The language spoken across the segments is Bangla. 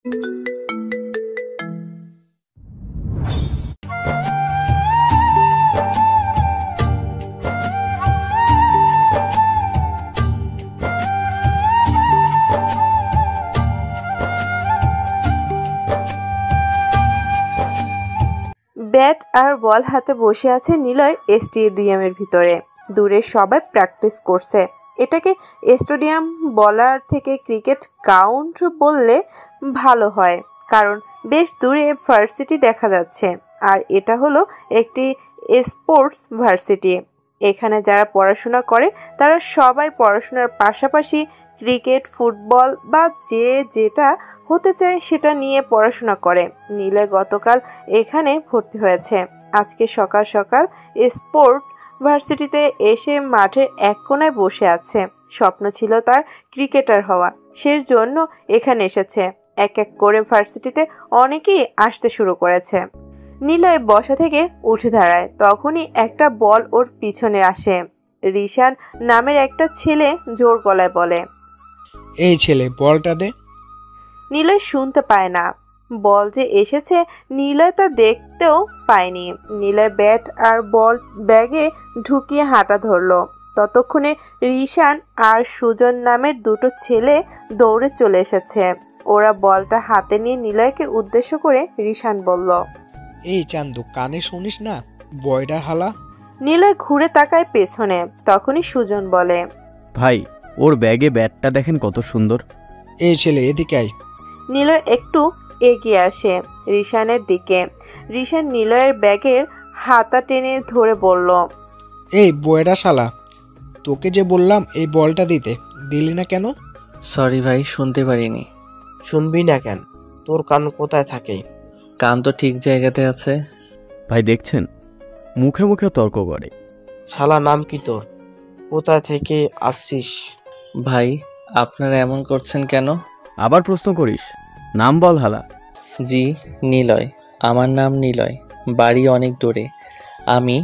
ব্যাট আর বল হাতে বসে আছে নিলয় স্টেডিয়ামের ভিতরে। দূরে সবাই প্র্যাকটিস করছে। এটাকে স্টেডিয়াম বলার থেকে ক্রিকেট গ্রাউন্ড বললে ভালো হয়, কারণ বেশ দূরে ভার্সিটি দেখা যাচ্ছে। আর এটা হলো একটি স্পোর্টস ভার্সিটি। এখানে যারা পড়াশোনা করে তারা সবাই পড়াশোনার পাশাপাশি ক্রিকেট, ফুটবল বা যে যেটা হতে চায় সেটা নিয়ে পড়াশোনা করে। নিলয় গতকাল এখানে ভর্তি হয়েছে। আজকে সকাল সকাল স্পোর্ট ভার্সিটিতে এসে মাঠের এক কোণায় বসে আছে। স্বপ্ন ছিল তার ক্রিকেটার হওয়া, সেজন্য এখানে এসেছে। এক এক করে ভার্সিটিতে অনেকেই আসতে শুরু করেছে। নিলয় বসা থেকে উঠে দাঁড়ায়, তখনই একটা বল ওর পিছনে আসে। রিশান নামের একটা ছেলে জোর গলায় বলে, এই ছেলে বলটা দে। নিলয় শুনতে পায় না। বল যে এসেছে নিলয় তা দেখতেও পায়নি। নিলয় ব্যাট আর বল ব্যাগে ঢুকিয়ে হাঁটা ধরল। ততক্ষণে রিশান আর সুজন নামের দুটো ছেলে দৌড়ে চলে এসেছে। ওরা বলটা হাতে নিয়ে নিলয়কে উদ্দেশ্য করে রিশান বলল, এই চান্দু, কানে শুনিস না বয়ডা হালা? নিলয় ঘুরে তাকায় পেছনে। তখনই সুজন বলে, ভাই, ওর ব্যাগে ব্যাটটা দেখেন কত সুন্দর। এই ছেলে এদিকে আয়। নিলয় একটু এগিয়ে আসে রিশানের দিকে। রিশান নিলয়ের ব্যাগের হাতা টেনে ধরে বলল, এই বয়ডা শালা, তোকে যে বললাম এই বলটা দিতে, দিলি না কেন? সরি ভাই, শুনতে পারিনি। শুনবি না কেন? তোর কান কোথায় থাকে? কান তো ঠিক জায়গাতে আছে। ভাই দেখছেন, মুখে মুখে তর্ক করে। শালা নাম কি তোর? কোথায় থেকে আসছিস? ভাই, আপনারা এমন করছেন কেন? আবার প্রশ্ন করিস? নাম বল হালা। জি, নিলয়। আমার নাম নিলয়। বাড়ি অনেক দূরে। আমি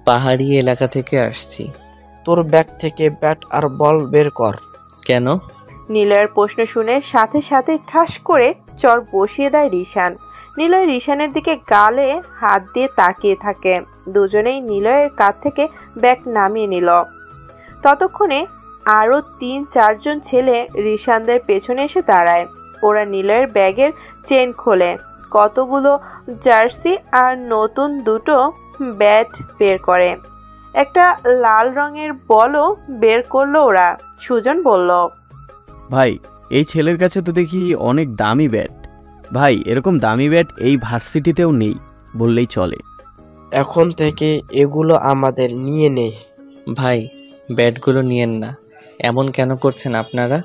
পাহাড়ি এলাকা থেকে আসছি। তোর ব্যাগ থেকে ব্যাট আর বল বের কর। কেন? নিলয়ের প্রশ্ন শুনে সাথে সাথে ঠাস করে চর বসিয়ে দেয় রিশান। নিলয় রিশানের দিকে গালে হাত দিয়ে তাকিয়ে থাকে। দুজনেই নিলয়ের কাঁধ থেকে ব্যাগ নামিয়ে নিল। ততক্ষণে আরো ৩-৪ জন ছেলে রিশানদের পেছনে এসে দাঁড়ায়। ওরা নিলয়ের ব্যাগের চেন খোলে, কতগুলো জার্সি আর নতুন দুটো ব্যাট বের করে। একটা লাল রঙের বলও বের করলো ওরা। সুজন বলল, ভাই, এই ছেলের কাছে তো দেখি অনেক দামি ব্যাট। ভাই, এরকম দামি ব্যাট এই ভার্সিটিতেও নেই বললেই চলে। এখন থেকে এগুলো আমাদের, নিয়ে নে। ভাই, ব্যাটগুলো নিয়েন না। এমন কেন করছেন আপনারা?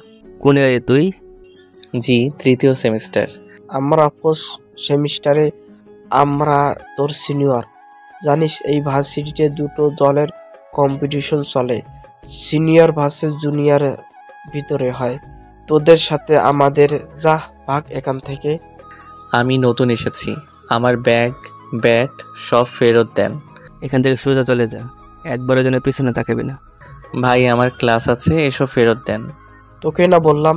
কোন ইয়ারে তুই? জি, 3য় সেমিস্টার। আমরা 4th সেমিস্টারে। আমরা তোর সিনিয়র। জানিস এই ভার্সিটিতে দুটো দলের কম্পিটিশন চলে, সিনিয়র ভার্সেস জুনিয়র ভিতরে হয়। তোদের সাথে আমাদের। যা ভাগ এখান থেকে। আমি নতুন এসেছি। আমার ব্যাগ, ব্যাট সব ফেরত দেন। এখান থেকে সোজা চলে যা, একবারের জন্য পিছনে তাকাবি না। ভাই, আমার ক্লাস আছে, এসব ফেরত দেন। তোকে না বললাম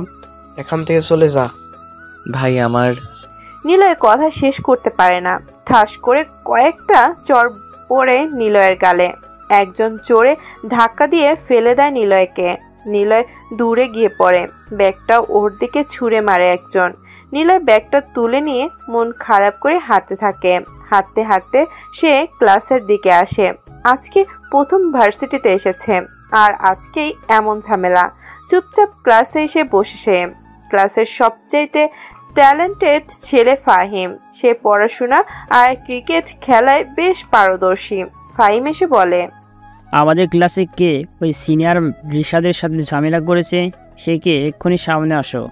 এখান থেকে চলে যা। ভাই, আমার। নিলয় কথা শেষ করতে পারে না। ঠাস করে কয়েকটা চর পড়ে নিলয়ের গালে। একজন চোরে ধাক্কা দিয়ে ফেলে দেয় নিলয়কে। নিলয় দূরে গিয়ে পড়ে। ব্যাগটা ওর দিকে ছুঁড়ে মারে একজন। নিলয় ব্যাগটা তুলে নিয়ে মন খারাপ করে হাঁটতে থাকে। হাঁটতে হাঁটতে সে ক্লাসের দিকে আসে। আজকে প্রথম ভার্সিটিতে এসেছে, আর আজকেই এমন ঝামেলা। চুপচাপ ক্লাসে এসে বসে সে। ক্লাসের সবচাইতে ট্যালেন্টেড ছেলে ফাহিম। সে পড়াশোনা আর ক্রিকেট খেলায় বেশ পারদর্শী। ফাহিম এসে বলে, আমাদের ক্লাসে কে ওই সিনিয়র রিশাদের সাথে ঝামেলা করেছে? সে কে? এক্ষুনি সামনে আসো।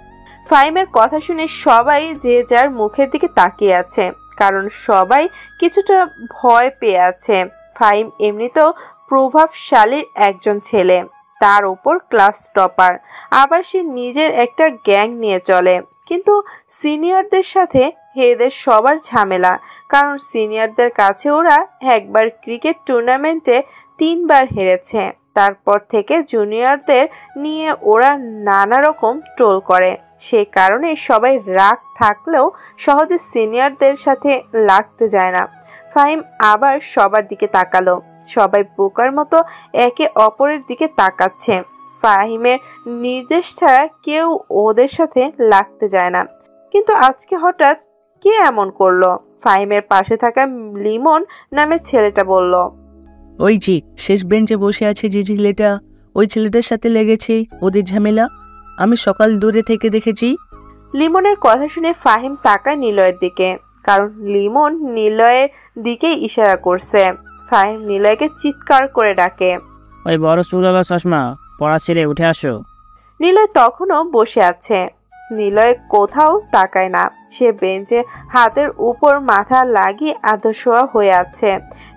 ফাহিমের কথা শুনে সবাই যে যার মুখের দিকে তাকিয়ে আছে, কারণ সবাই কিছুটা ভয় পেয়ে আছে। ফাহিম এমনিতেও প্রভাবশালী একজন ছেলে, তার উপর ক্লাস টপার। আবার সে নিজের একটা গ্যাং নিয়ে চলে। কিন্তু সিনিয়রদের সাথে এদের সবার ঝামেলা, কারণ সিনিয়রদের কাছে ওরা একবার ক্রিকেট টুর্নামেন্টে 3 বার হেরেছে। তারপর থেকে জুনিয়রদের নিয়ে ওরা নানা রকম ট্রোল করে। সেই কারণে সবাই রাগ থাকলেও সহজে সিনিয়রদের সাথে লাগতে যায় না। ফাহিম আবার সবার দিকে তাকালো। সবাই বোকার মতো একে অপরের দিকে তাকাচ্ছে। ফাহিমের নির্দেশ ছাড়া কেউ ওদের সাথে লাগতে যায় না, কিন্তু আজকে হঠাৎ কে এমন করলো? ফাহিমের পাশে থাকা লিমন নামের ছেলেটা বলল, ওই যে শেষ বেঞ্চে বসে আছে যে ছেলেটা, ওই ছেলেটার সাথে লেগেছে ওদের ঝামেলা। আমি সকাল দূরে থেকে দেখেছি। লিমনের কথা শুনে ফাহিম তাকায় নিলয়ের দিকে, কারণ লিমন নিলয়ের দিকে ইশারা করছে। ফাহিম নিলয়কে চিৎকার করে ডাকে, ওই বড় চুলওয়ালা চশমা পড়া ছেলে উঠে আসো। নিলয় তখনও বসে আছে। নিলয় কোথাও তাকায় না, সে বেঞ্চে হাতের উপর মাথা লাগিয়ে আধশোয়া হয়ে আছে।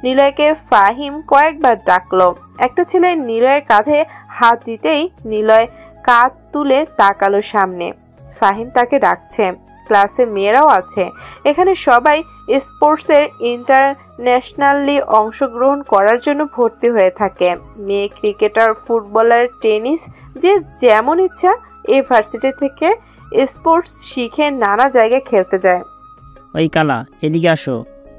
নিলয়কে ফাহিম কয়েকবার ডাকলো। একটা ছেলে নিলয়ের কাঁধে হাত দিতেই নিলয় কাঁধ তুলে তাকালো সামনে। ফাহিম তাকে ডাকছে। ক্লাসে মেয়েরাও আছে। এখানে সবাই স্পোর্টসের ইন্টারন্যাশনালি অংশগ্রহণ করার জন্য ভর্তি হয়ে থাকে। মেয়ে ক্রিকেটার, ফুটবলার, টেনিস, যে যেমন ইচ্ছা এই ভার্সিটি থেকে স্পোর্টস শিখে নানা জায়গায় খেলতে যায়। ওই কালা, এদিকে আসো।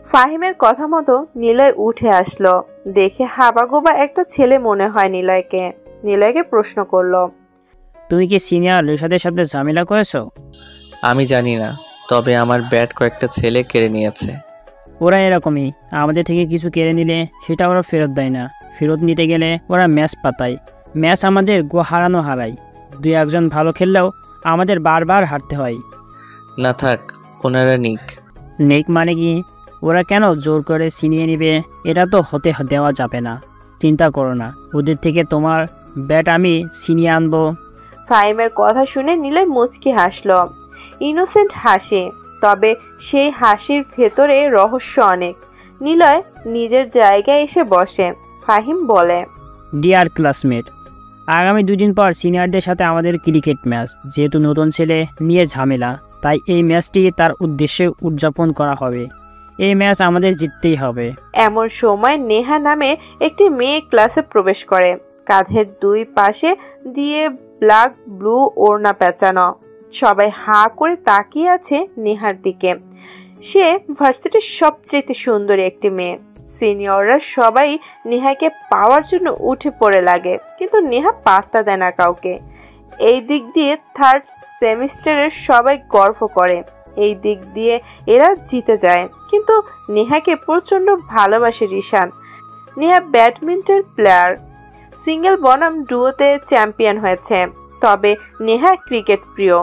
ফাহিমের কথা মতো নিলয় উঠে আসলো। দেখে হাবাগোবা একটা ছেলে মনে হয় নিলয়কে। নিলয়কে প্রশ্ন করলো, তুমি কি সিনিয়র রিশাদের সাথে ঝামেলা করেছো? আমি জানি না, তবে আমার ব্যাট কয়েকটা ছেলে কেড়ে নিয়েছে। ওরা এরকমই, আমাদের থেকে কিছু কেড়ে নিলে সেটা ওরা ফেরত দেয় না। ফেরত নিতে গেলে ওরা ম্যাচ পাতায়। ম্যাচ আমাদের হারায়। 2-1 ভালো খেললেও আমাদের বারবার হারতে হয়। না থাক, ওনারা নিক। নেক মানে কি? ওরা কেন জোর করে ছিনিয়ে নিবে? এটা তো হতে দেওয়া যাবে না। চিন্তা করো না, ওদের থেকে তোমার ব্যাট আমি ছিনিয়ে আনবো। ফাহিমের কথা শুনে নিলয় মুচকি হাসলো। ইনোসেন্ট হাসি, তবে সেই হাসির ভেতরে রহস্য অনেক। নিলয় নিজের জায়গায় এসে বসে। ফাহিম বলে, ডিয়ার ক্লাসমেট, আগামী 2 দিন পর সিনিয়রদের সাথে আমাদের ক্রিকেট ম্যাচ। যেহেতু নতুন ছেলে নিয়ে ঝামেলা, তাই এই ম্যাচটি তার উদ্দেশ্যে উদযাপন করা হবে। এই ম্যাচ আমাদের জিততেই হবে। এমন সময় নেহা নামে একটি মেয়ে ক্লাসে প্রবেশ করে। কাঁধের 2 পাশে দিয়ে ব্ল্যাক ব্লু ওড়না পেঁচানো। সবাই হাঁ করে তাকিয়ে আছে নেহার দিকে। সে ভার্সিটির সবচেয়ে সুন্দরী একটি মেয়ে। সিনিয়ররা সবাই নেহাকে পাওয়ার জন্য উঠে পড়ে লাগে, কিন্তু নেহা পাত্তা দেয় না কাউকে। এই দিক দিয়ে 3rd সেমিস্টারের সবাই গর্ব করে। এই দিক দিয়ে এরা জিতে যায়, কিন্তু নেহাকে প্রচন্ড ভালোবাসে Rishan. Neha badminton player, single বনাম ডুয়োতে চ্যাম্পিয়ন হয়েছে। তবে নেহা ক্রিকেট প্রিয়,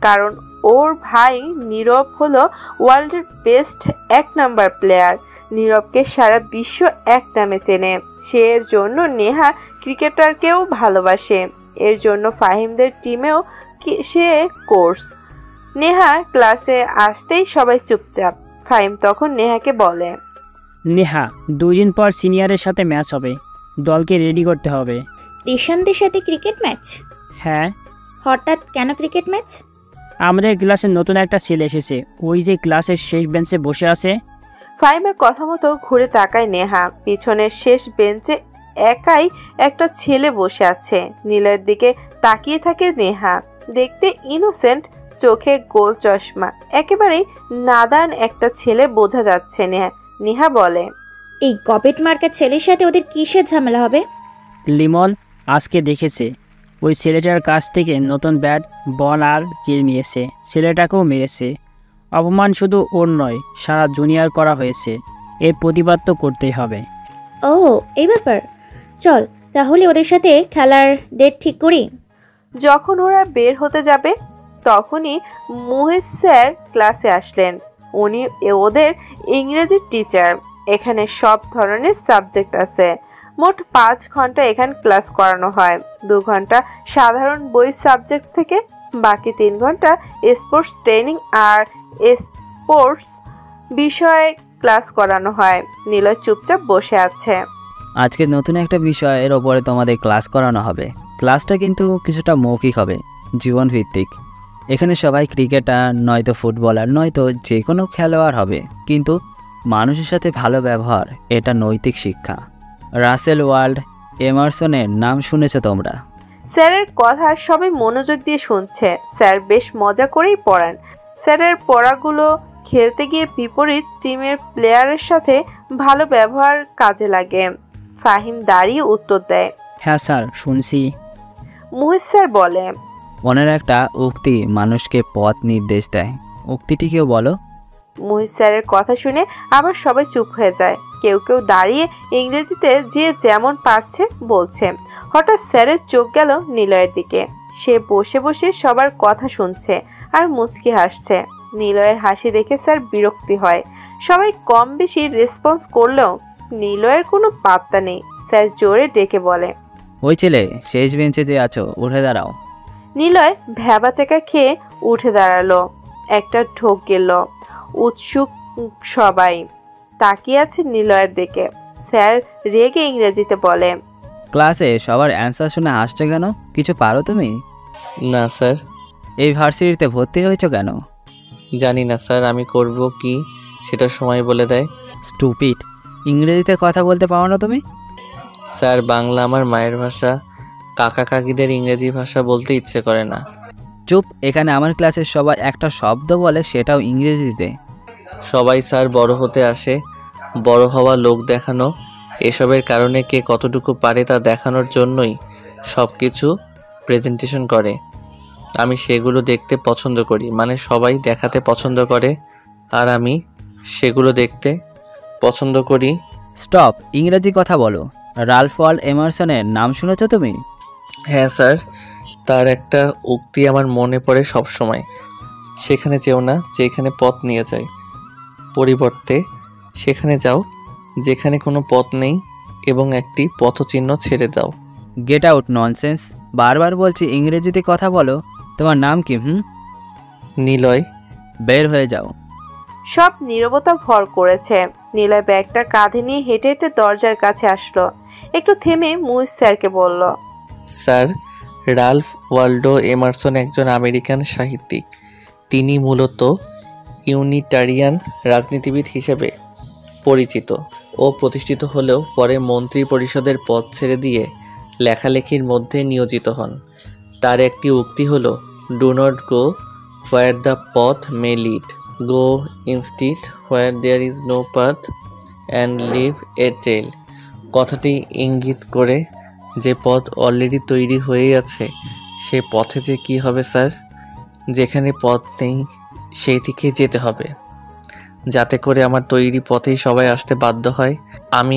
কারণ ওর ভাই নীরব হলো ওয়ার্ল্ডের বেস্ট 1 নাম্বার প্লেয়ার। নীরবকে সারা বিশ্ব এক নামে চেনে। সে এর জন্য নেহা ক্রিকেটারকেও ভালোবাসে। এর জন্য ফাহিমদের টিমেও সে কোর্স। নেহা ক্লাসে আসতেই সবাই চুপচাপ। ফাহিম তখন নেহাকে বলে, নেহা, 2 দিন পর সিনিয়রের সাথে ম্যাচ হবে, দলকে রেডি করতে হবে। রিশানদের সাথে ক্রিকেট ম্যাচ? হ্যাঁ। হঠাৎ কেন ক্রিকেট ম্যাচ? আমাদের ক্লাসে নতুন একটা ছেলে এসেছে, ওই যে ক্লাসের শেষ বেঞ্চে বসে আছে। ফাহিমের কথা মতো ঘুরে তাকায় নেহা। পিছনের শেষ বেঞ্চে একাই একটা ছেলে বসে আছে। নীলের দিকে তাকিয়ে থাকে নেহা। দেখতে ইনোসেন্ট, চোখে গোল চশমা, একেবারেই নাদান একটা ছেলে বোঝা যাচ্ছে। নেহা বলে, এই গবেট মার্কা ছেলের সাথে ওদের কিসের ঝামেলা হবে? লিমন আজকে দেখেছে, ওই ছেলেটার কাছ থেকে নতুন ব্যাট বল আর কিল নিয়েছে। ছেলেটাকেও মেরেছে। অপমান শুধু ওর নয়, সারা জুনিয়র করা হয়েছে। এর প্রতিবাদ তো করতেই হবে। ও, এই ব্যাপার। চল তাহলে ওদের সাথে খেলার ডেট ঠিক করি। যখন ওরা বের হতে যাবে তখনই মুহিত স্যার ক্লাসে আসলেন। উনি ওদের ইংরেজির টিচার। এখানে সব ধরনের সাবজেক্ট আছে। মোট 5 ঘন্টা এখানে ক্লাস করানো হয়। 2 ঘন্টা সাধারণ বই সাবজেক্ট থেকে, বাকি 3 ঘন্টা স্পোর্টস ট্রেনিং আর স্পোর্টস বিষয়ে ক্লাস করানো হয়। নীলয় চুপচাপ বসে আছে। আজকে নতুন একটা বিষয়ের ওপরে তোমাদের ক্লাস করানো হবে। ক্লাসটা কিন্তু কিছুটা মৌখিক হবে, জীবনভিত্তিক। এখানে সবাই ক্রিকেটার, নয়তো ফুটবলার, নয়তো যে কোনো খেলোয়াড় হবে, কিন্তু মানুষের সাথে ভালো ব্যবহার, এটা নৈতিক শিক্ষা। রাসেল ওয়াল্ড এমারসনের নাম শুনেছ তোমরা? স্যারের কথা সবাই মনোযোগ দিয়ে শুনছে। স্যার বেশ মজা করেই পড়ান। স্যারের পড়াগুলো খেলতে গিয়ে বিপরীত টিমের প্লেয়ারের সাথে ভালো ব্যবহার কাজে লাগে। ফাহিম দাঁড়িয়ে উত্তর দেয়, হ্যাঁ স্যার শুনছি। মুহিত স্যার বলে, মনের একটা উক্তি মানুষকে পথ নির্দেশ দেয়, উক্তিটি কেউ বলো। মুহিত স্যারের কথা শুনে আবার সবাই চুপ হয়ে যায়। কেউ কেউ দাঁড়িয়ে ইংরেজিতে যে যেমন পারছে বলছে। হঠাৎ স্যারের চোখ গেল নিলয়ের দিকে। সে বসে বসে সবার কথা শুনছে আর মুচকি হাসছে। নিলয়ের হাসি দেখে স্যার বিরক্তি হয়। সবাই কম বেশি রেসপন্স করলেও নিলয়ের কোনো পাত্তা নেই। স্যার জোরে ডেকে বলে, ওই ছেলে শেষ বেঞ্চে যে আছো, উঠে দাঁড়াও। নিলয় ভ্যাবাচাকা খেয়ে উঠে দাঁড়ালো। একটা ঢোক গেল। উৎসুক সবাই তাকিয়ে আছে নিলয়ের দিকে। স্যার রেগে ইংরেজিতে বলে, ক্লাসে সবার অ্যান্সার শুনে হাসছো কেন? কিছু পারো তুমি? না স্যার। এই ভার্সিটিতে ভর্তি হয়েছো কেন? জানি না স্যার, আমি করব কি সেটা সময় বলে দেয়। স্টুপিড, ইংরেজিতে কথা বলতে পারো না তুমি? স্যার বাংলা আমার মায়ের ভাষা, কাকা কাকিদের ইংরেজি ভাষা বলতে ইচ্ছে করে না। চুপ, এখানে আমার ক্লাসের সবাই একটা শব্দ বলে, সেটাও ইংরেজিতে। সবাই স্যার বড় হতে আসে, বড় হওয়া, লোক দেখানো, এসবের কারণে কে কতটুকু পারে তা দেখানোর জন্যই সব কিছু প্রেজেন্টেশন করে। আমি সেগুলো দেখতে পছন্দ করি, মানে সবাই দেখাতে পছন্দ করে আর আমি সেগুলো দেখতে পছন্দ করি। স্টপ, ইংরেজি কথা বলো। রালফ ওয়াল্ডো এমারসনের নাম শুনেছো তুমি? হ্যাঁ স্যার, তার একটা উক্তি আমার মনে পড়ে সব সময়, সেখানে যেও না যেখানে পথ নিয়ে যায়, পরিবর্তে সেখানে যাও যেখানে কোনো পথ নেই এবং একটি পথচিহ্ন ছেড়ে দাও। গেট আউট ননসেন্স, বারবার বলছি ইংরেজিতে কথা বলো। তোমার নাম কি? নিলয়। বের হয়ে যাও। সব নীরবতা ভর করেছে। নিলয় ব্যাগটা কাঁধে নিয়ে হেঁটে হেঁটে দরজার কাছে আসলো। একটু থেমে মুহিত স্যারকে বলল, স্যার, রালফ ওয়াল্ডো এমারসন একজন আমেরিকান সাহিত্যিক। তিনি মূলত ইউনিটারিয়ান রাজনীতিবিদ হিসেবে পরিচিত ও প্রতিষ্ঠিত হলেও পরে মন্ত্রী পরিষদের পদ ছেড়ে দিয়ে লেখালেখির মধ্যে নিয়োজিত হন। তার একটি উক্তি হলো, do not go where the path may lead, go instead where there is no path and leave a trail. কথাটি ইঙ্গিত করে যে পথ অলরেডি তৈরি হয়ে আছে সে পথে যে কি হবে স্যার? যেখানে পথ নেই সেই দিকে যেতে হবে, যাতে করে আমার তৈরি পথেই সবাই আসতে বাধ্য হয়। আমি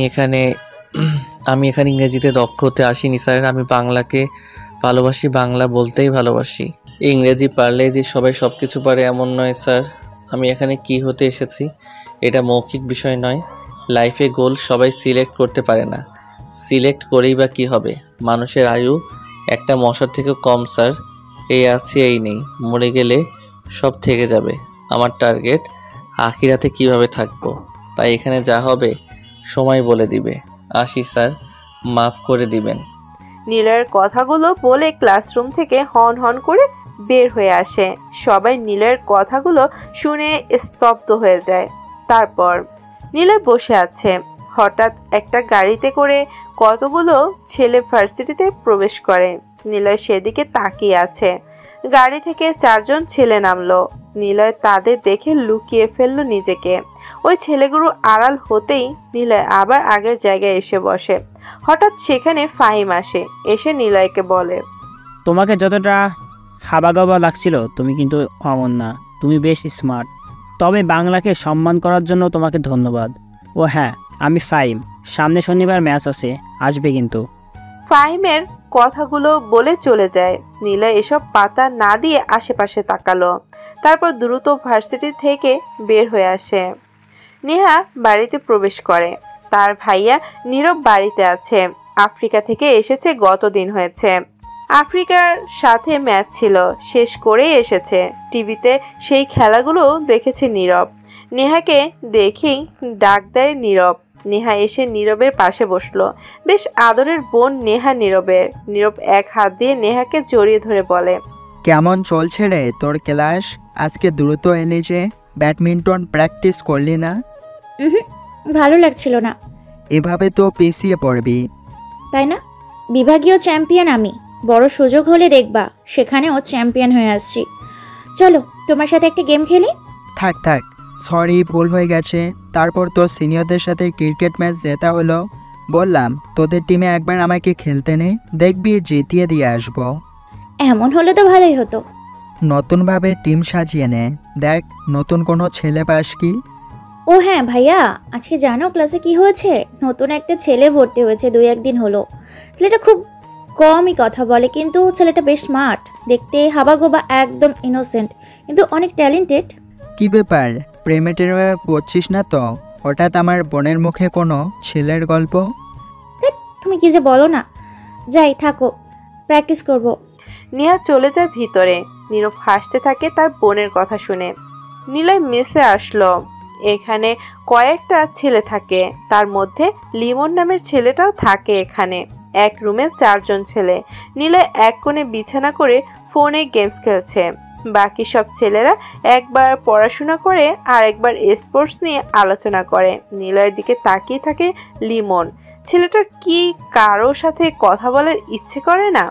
এখানে ইংরেজিতে দক্ষ হতে আসিনি স্যার। আমি বাংলাকে ভালোবাসি, বাংলা বলতেই ভালোবাসি। ইংরেজি পারলেই যে সবাই সব কিছু পারে এমন নয় স্যার। আমি এখানে কি হতে এসেছি এটা মৌখিক বিষয় নয়। লাইফে গোল সবাই সিলেক্ট করতে পারে না, সিলেক্ট করেই বা কী হবে? মানুষের আয়ু একটা মশার থেকেও কম স্যার। এই আছি এই নেই, মরে গেলে সব থেকে যাবে। আমার টার্গেট আখিরাতে কিভাবে থাকবো, তাই এখানে যা হবে সময় বলে দিবে। আসি স্যার, মাফ করে দিবেন। নিলয়ের কথাগুলো বলে ক্লাসরুম থেকে হন হন করে বের হয়ে আসে। সবাই নিলয়ের কথাগুলো শুনে স্তব্ধ হয়ে যায়। তারপর নিলয় বসে আছে। হঠাৎ একটা গাড়িতে করে কতগুলো ছেলে ভার্সিটিতে প্রবেশ করে। নিলয় সেদিকে তাকিয়ে আছে। গাড়ি থেকে 4 জন ছেলে নামলো। নিলয় তাদের দেখে লুকিয়ে ফেলল নিজেকে। ওই ছেলেগুলো আড়াল হতেই নিলয় আবার আগের জায়গায় এসে বসে। হঠাৎ সেখানে ফাহিম আসে। এসে নিলয়কে বলে, তোমাকে যতটা হাবাগাবা লাগছিল তুমি কিন্তু অমন না, তুমি বেশ স্মার্ট। তবে বাংলাকে সম্মান করার জন্য তোমাকে ধন্যবাদ। ও হ্যাঁ, আমি ফাহিম, সামনে শনিবার ম্যাচ আছে, আসবে কিন্তু। ফাহিমের কথাগুলো বলে চলে যায়। নিলয় এসব পাতা না দিয়ে আশেপাশে তাকালো। তারপর দ্রুত ভার্সিটি থেকে বের হয়ে আসে। নেহা বাড়িতে প্রবেশ করে। তার ভাইয়া নীরব বাড়িতে আছে। আফ্রিকা থেকে এসেছে, গতদিন হয়েছে। আফ্রিকার সাথে ম্যাচ ছিল, শেষ করেই এসেছে। টিভিতে সেই খেলাগুলো দেখেছে নীরব। নেহাকে দেখেই ডাক দেয় নীরব। নেহা এসে নীরবের পাশে বসলো। বেশ আদরের বোন নেহা নীরবের। নীরব এক হাত দিয়ে নেহাকে জড়িয়ে ধরে বলে, কেমন চলছে রে তোর ক্লাস? আজকে দ্রুত এলি যে, ব্যাডমিন্টন প্র্যাকটিস করলি না? ভালো লাগছিল না। এভাবে তো পিছিয়ে পড়বি। তাই না? বিভাগীয় চ্যাম্পিয়ন আমি, বড় সুযোগ হলে দেখবা সেখানেও চ্যাম্পিয়ন হয়ে আসছি। চলো তোমার সাথে একটা গেম খেলি। থাক থাক, সরি ভুল হয়ে গেছে। তারপর তোর সিনিয়রদের সাথে ক্রিকেট ম্যাচ জেতা হলো, বললাম তোদের টিমে একবার আমাকে খেলতে নে, দেখবি জিতিয়ে দিয়ে আসবো। এমন হলে তো ভালোই হতো। নতুনভাবে টিম সাজিয়ে নে, দেখ নতুন কোনো ছেলে পাস কি। ও হ্যাঁ ভাইয়া, আজকে জানো ক্লাসে কি হয়েছে? নতুন একটা ছেলে ভর্তি হয়েছে, 2-1 দিন হলো। ছেলেটা খুব কমই কথা বলে, কিন্তু ছেলেটা বেশ স্মার্ট, দেখতে হাবাগোবা, একদম ইনোসেন্ট, কিন্তু অনেক ট্যালেন্টেড। কি ব্যাপার, প্রেমে টেমে পড়ছিস না তো? হঠাৎ আমার বোনের মুখে কোনো ছেলের গল্প? তুমি কি যে বলো না। যাই, থাকো, প্র্যাকটিস করব। নেহা চলে যায় ভিতরে। নীরব হাসতে থাকে তার বোনের কথা শুনে। নিলয় মেসে আসলো। এখানে কয়েকটা ছেলে থাকে, তার মধ্যে লিমন নামের ছেলেটাও থাকে এখানে। এক রুমে 4 জন ছেলে। নিলয় এক কোণে বিছানা করে ফোনে গেমস খেলছে। বাকি সব ছেলেরা একবার পড়াশোনা করে আর একবার স্পোর্টস নিয়ে আলোচনা করে। নিলয়ের দিকে তাকিয়ে থাকে লিমন। ছেলেটার কি কারো সাথে কথা বলার ইচ্ছে করে না?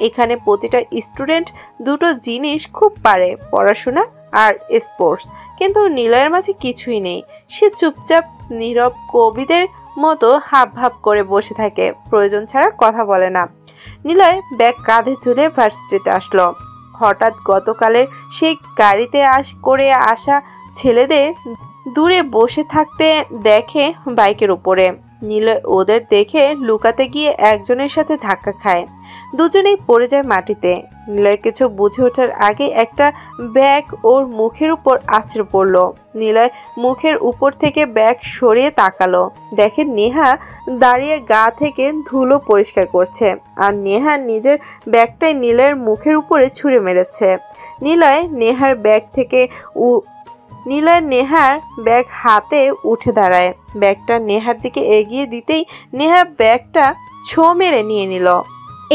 এখানে প্রতিটা স্টুডেন্ট দুটো জিনিস খুব পারে, পড়াশোনা আর স্পোর্টস, কিন্তু নিলয়ের মাঝে কিছুই নেই। সে চুপচাপ নীরব কবিদের মতো হাব ভাব করে বসে থাকে, প্রয়োজন ছাড়া কথা বলে না। নিলয় ব্যাগ কাঁধে তুলে ভার্সিটিতে আসলো। হঠাৎ গতকালের সেই গাড়িতে করে আসা ছেলেদের দূরে বসে থাকতে দেখে বাইকের উপরে। নিলয় ওদের দেখে লুকাতে গিয়ে একজনের সাথে ধাক্কা খায়। দুজনেই পড়ে যায় মাটিতে। নিলয় কিছু বুঝে ওঠার আগে একটা ব্যাগ ওর মুখের উপর আছড়ে পড়ল। নিলয় মুখের উপর থেকে ব্যাগ সরিয়ে তাকালো, দেখে নেহা দাঁড়িয়ে গা থেকে ধুলো পরিষ্কার করছে, আর নেহা নিজের ব্যাগটাই নিলয়ের মুখের উপরে ছুঁড়ে মেরেছে। নিলয় নেহার ব্যাগ হাতে উঠে দাঁড়ায়। ব্যাগটা নেহার দিকে এগিয়ে দিতেই নেহা ব্যাগটা ছো মেরে নিয়ে নিল।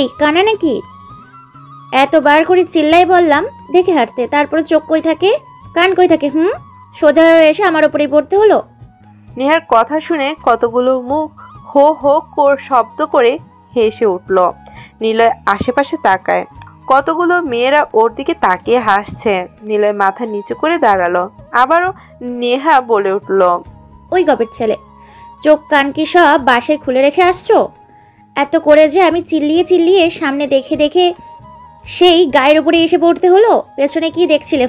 এই কানা নাকি? এতবার করে চিল্লাই বললাম দেখে হাঁটতে, তারপরে চোখ কই থাকে, কান কই থাকে? সোজা হয়ে এসে আমার উপরেই পড়তে হলো। নেহার কথা শুনে কতগুলো মুখ হো হো শব্দ করে হেসে উঠল। নিলয় আশেপাশে তাকায়, কতগুলো মেয়েরা ওর দিকে তাকিয়ে হাসছে। নিলয় মাথা নিচু করে দাঁড়ালো। আবারও নেহা বলে উঠল, ওই গবের ছেলে, চোখ কান কি সব বাসায় খুলে রেখে আসছো? এত করে যে আমি চিল্লিয়ে চিল্লিয়ে সামনে দেখে দেখে সেই গায়ের উপরে এসে পড়তে হলো। পেছনে কি দেখছিলে?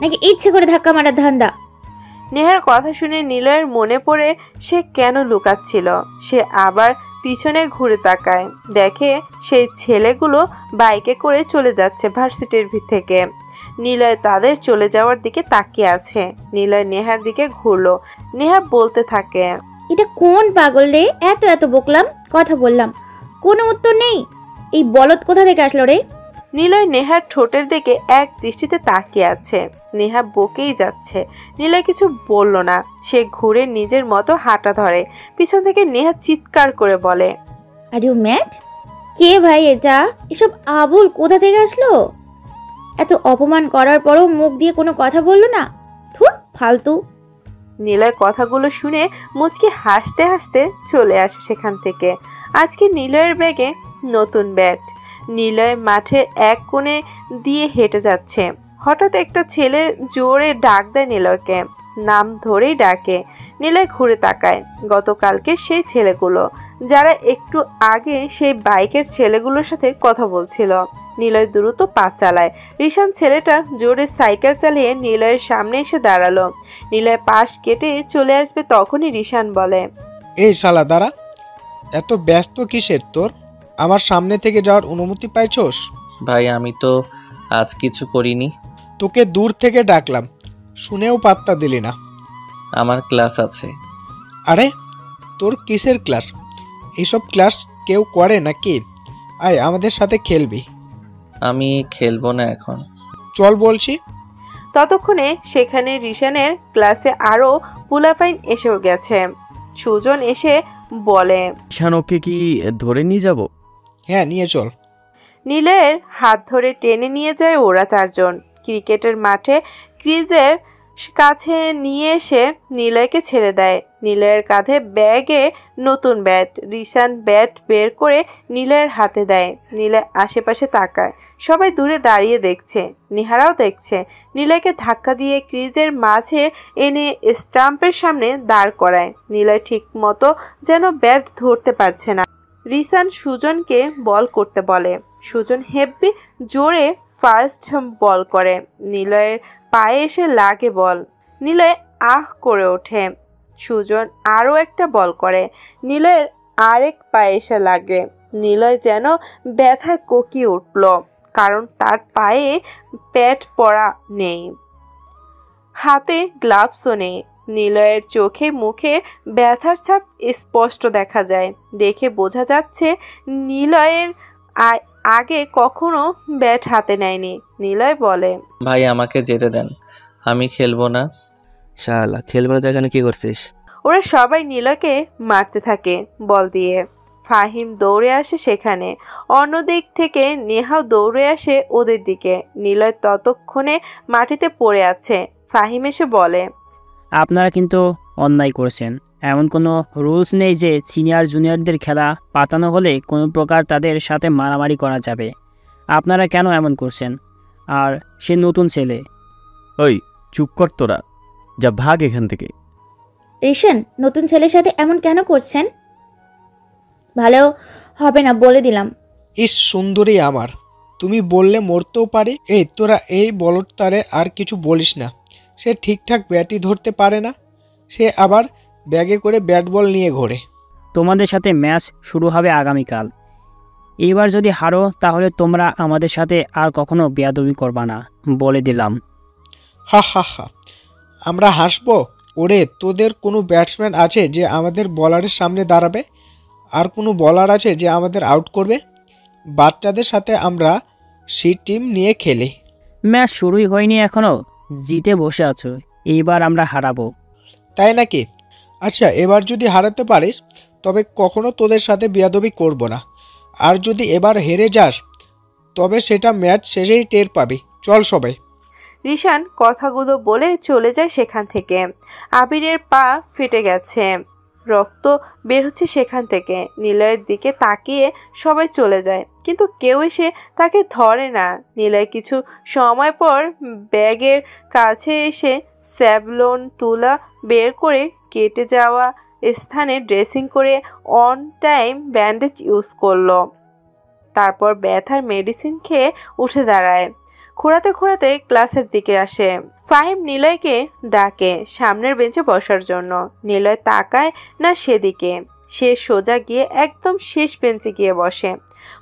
নাকি ইচ্ছে করে ধাক্কা মারার ধান্দা? নেহার কথা শুনে নিলয়ের মনে পড়ে সে কেন লুকাচ্ছিল। সে আবার পিছনে ঘুরে তাকায়, দেখে সেই ছেলেগুলো বাইকে করে চলে যাচ্ছে ভার্সিটির থেকে। নিলয় তাদের চলে যাওয়ার দিকে তাকিয়ে আছে। নিলয় নেহার দিকে ঘুরলো। নেহা বলতে থাকে, এটা কোন পাগল রে? এত এত বকলাম, কথা বললাম, কোনো উত্তর নেই। এই বলদ কোথা থেকে আসলো রে? নিলয় নেহার ঠোঁটের দিকে এক দৃষ্টিতে তাকিয়ে আছে। নেহা বকেই যাচ্ছে। নিলয় কিছু বলল না। সে ঘুরে নিজের মতো হাঁটা ধরে। পিছন থেকে নেহা চিৎকার করে বলে, আর ইউ ম্যাড? কে ভাই এটা? এসব আবুল কোথা থেকে আসলো? এত অপমান করার পরও মুখ দিয়ে কোনো কথা বললো না? ধুর, ফালতু। নিলয় কথাগুলো শুনে মুচকি হাসতে হাসতে চলে আসে সেখান থেকে। আজকে নিলয়ের ব্যাগে নতুন ব্যাট। নিলয় মাঠের এক কোণে দিয়ে হেঁটে যাচ্ছে। হঠাৎ একটা ছেলে জোরে ডাক দেয় নিলয়কে, নাম ধরেই ডাকে। নিলয় ঘুরে তাকায়। গতকালকে সেই ছেলেগুলো, যারা একটু আগে সেই বাইকের ছেলেগুলোর সাথে কথা বলছিল। নিলয় দ্রুত পা চালায়। রিশান ছেলেটা জোরে সাইকেল চালিয়ে নিলয়ের সামনে এসে দাঁড়ালো। নিলয় পাশ কেটে চলে আসবে তখনই রিশান বলে, এই শালা দাঁড়া, এত ব্যস্ত কিসের তোর? আমার সামনে থেকে যাওয়ার অনুমতি পাইছস? ভাই আমি তো আজ কিছু করিনি। তোকে দূর থেকে ডাকলাম, শুনেও পাত্তা দিলি না। আমার ক্লাস আছে। আরে তোর কিসের ক্লাস? এইসব ক্লাস কেউ করে নাকি? আয় আমাদের সাথে খেলবি। আমি খেলবো না এখন। চল বলছি। ততক্ষণে সেখানে রিশানের ক্লাসে আরো পুলাফাইন এসেও গেছে। সুজন এসে বলে, ঈশানকে কি ধরে নিয়ে যাব? হ্যাঁ নিয়ে চল। নিলয়ের হাত ধরে টেনে নিয়ে যায় ওরা 4 জন। ক্রিকেটের মাঠে ক্রিজের কাছে নিয়ে এসে নিলয়কে ছেড়ে দেয়। নিলয়ের কাঁধে ব্যাগে নতুন ব্যাট। রিশান ব্যাট বের করে নিলয়ের হাতে দেয়। নিলয় আশেপাশে তাকায়। সবাই দূরে দাঁড়িয়ে দেখছে। নিহারাও দেখছে। নিলয়কে ধাক্কা দিয়ে ক্রিজের মাঝে এনে স্টাম্পের সামনে দাঁড় করায়। নিলয় ঠিক মতো যেন ব্যাট ধরতে পারছে না। রিশান সুজনকে বল করতে বলে। সুজন হেব্বি জোরে ফার্স্ট বল করে। নিলয়ের পায়ে এসে লাগে বল। নিলয় আহ করে ওঠে। সুজন আরও একটা বল করে। নিলয়ের আরেক পায়ে এসে লাগে। নিলয় যেন ব্যথায় কোকিয়ে উঠল, কারণ তার পায়ে প্যাড পরা নেই, হাতে গ্লাভসও নেই। নিলয়ের চোখে মুখে ব্যথার ছাপ স্পষ্ট দেখা যায়। দেখে বোঝা যাচ্ছে নিলয়ের আগে কখনো ব্যাট হাতে নেয়নি। নিলয় বলে, ভাই আমাকে যেতে দেন, আমি খেলবো না। শালা খেলবার জায়গায় কি করছিস? ওরা সবাই নিলয়কে মারতে থাকে বল দিয়ে। ফাহিম দৌড়ে আসে সেখানে। অন্যদিক থেকে নেহাও দৌড়ে আসে ওদের দিকে। নিলয় ততক্ষণে মাটিতে পড়ে আছে। ফাহিম এসে বলে, আপনারা কিন্তু অন্যায় করেছেন। এমন কোনো রুলস নেই যে সিনিয়র জুনিয়রদের খেলা পাতানো হলে কোনো প্রকার তাদের সাথে মারামারি করা যাবে। আপনারা কেন এমন করছেন? আর সে নতুন ছেলে। ওই চুপ কর তোরা, যা ভাগ এখান থেকে। রিশান, নতুন ছেলের সাথে এমন কেন করছেন? ভালো হবে না বলে দিলাম। ইস সুন্দরী আমার, তুমি বললে মরতেও পারে। এই তোরা এই বলদটারে আর কিছু বলিস না। সে ঠিকঠাক ব্যাটই ধরতে পারে না। সে আবার ব্যাগে করে ব্যাট বল নিয়ে ঘোরে। তোমাদের সাথে ম্যাচ শুরু হবে আগামীকাল। এবার যদি হারো তাহলে তোমরা আমাদের সাথে আর কখনো বেয়াদবি করবা না, বলে দিলাম। হা হা হা, আমরা হাসবো? ওরে, তোদের কোনো ব্যাটসম্যান আছে যে আমাদের বলারের সামনে দাঁড়াবে? আর কোনো বলার আছে যে আমাদের আউট করবে? বাচ্চাদের সাথে আমরা সি টিম নিয়ে খেলি। ম্যাচ শুরুই হয়নি এখনো, জিতে বসে আছো। এইবার আমরা হারাবো। তাই নাকি? আচ্ছা, এবার যদি হারাতে পারিস তবে কখনো তোদের সাথে বেয়াদবি করব না। আর যদি এবার হেরে যাস তবে সেটা ম্যাচ শেষেই টের পাবি। চল সবাই। রিশান কথাগুলো বলে চলে যায় সেখান থেকে। আবিরের পা ফেটে গেছে, রক্ত বের হচ্ছে সেখান থেকে। নিলয়ের দিকে তাকিয়ে সবাই চলে যায়, কিন্তু কেউ এসে তাকে ধরে না। নিলয় কিছু সময় পর ব্যাগের কাছে এসে স্যাভলন তুলা বের করে কেটে যাওয়া স্থানে ড্রেসিং করে অন টাইম ব্যান্ডেজ ইউজ করলো। তারপর ব্যথার মেডিসিন খেয়ে উঠে দাঁড়ায়। খোঁড়াতে খোঁড়াতে ক্লাসের দিকে আসে। ফাহিম নিলয়কে ডাকে সামনের বেঞ্চে বসার জন্য। নিলয় তাকায় না সেদিকে। সে সোজা গিয়ে একদম শেষ বেঞ্চে গিয়ে বসে।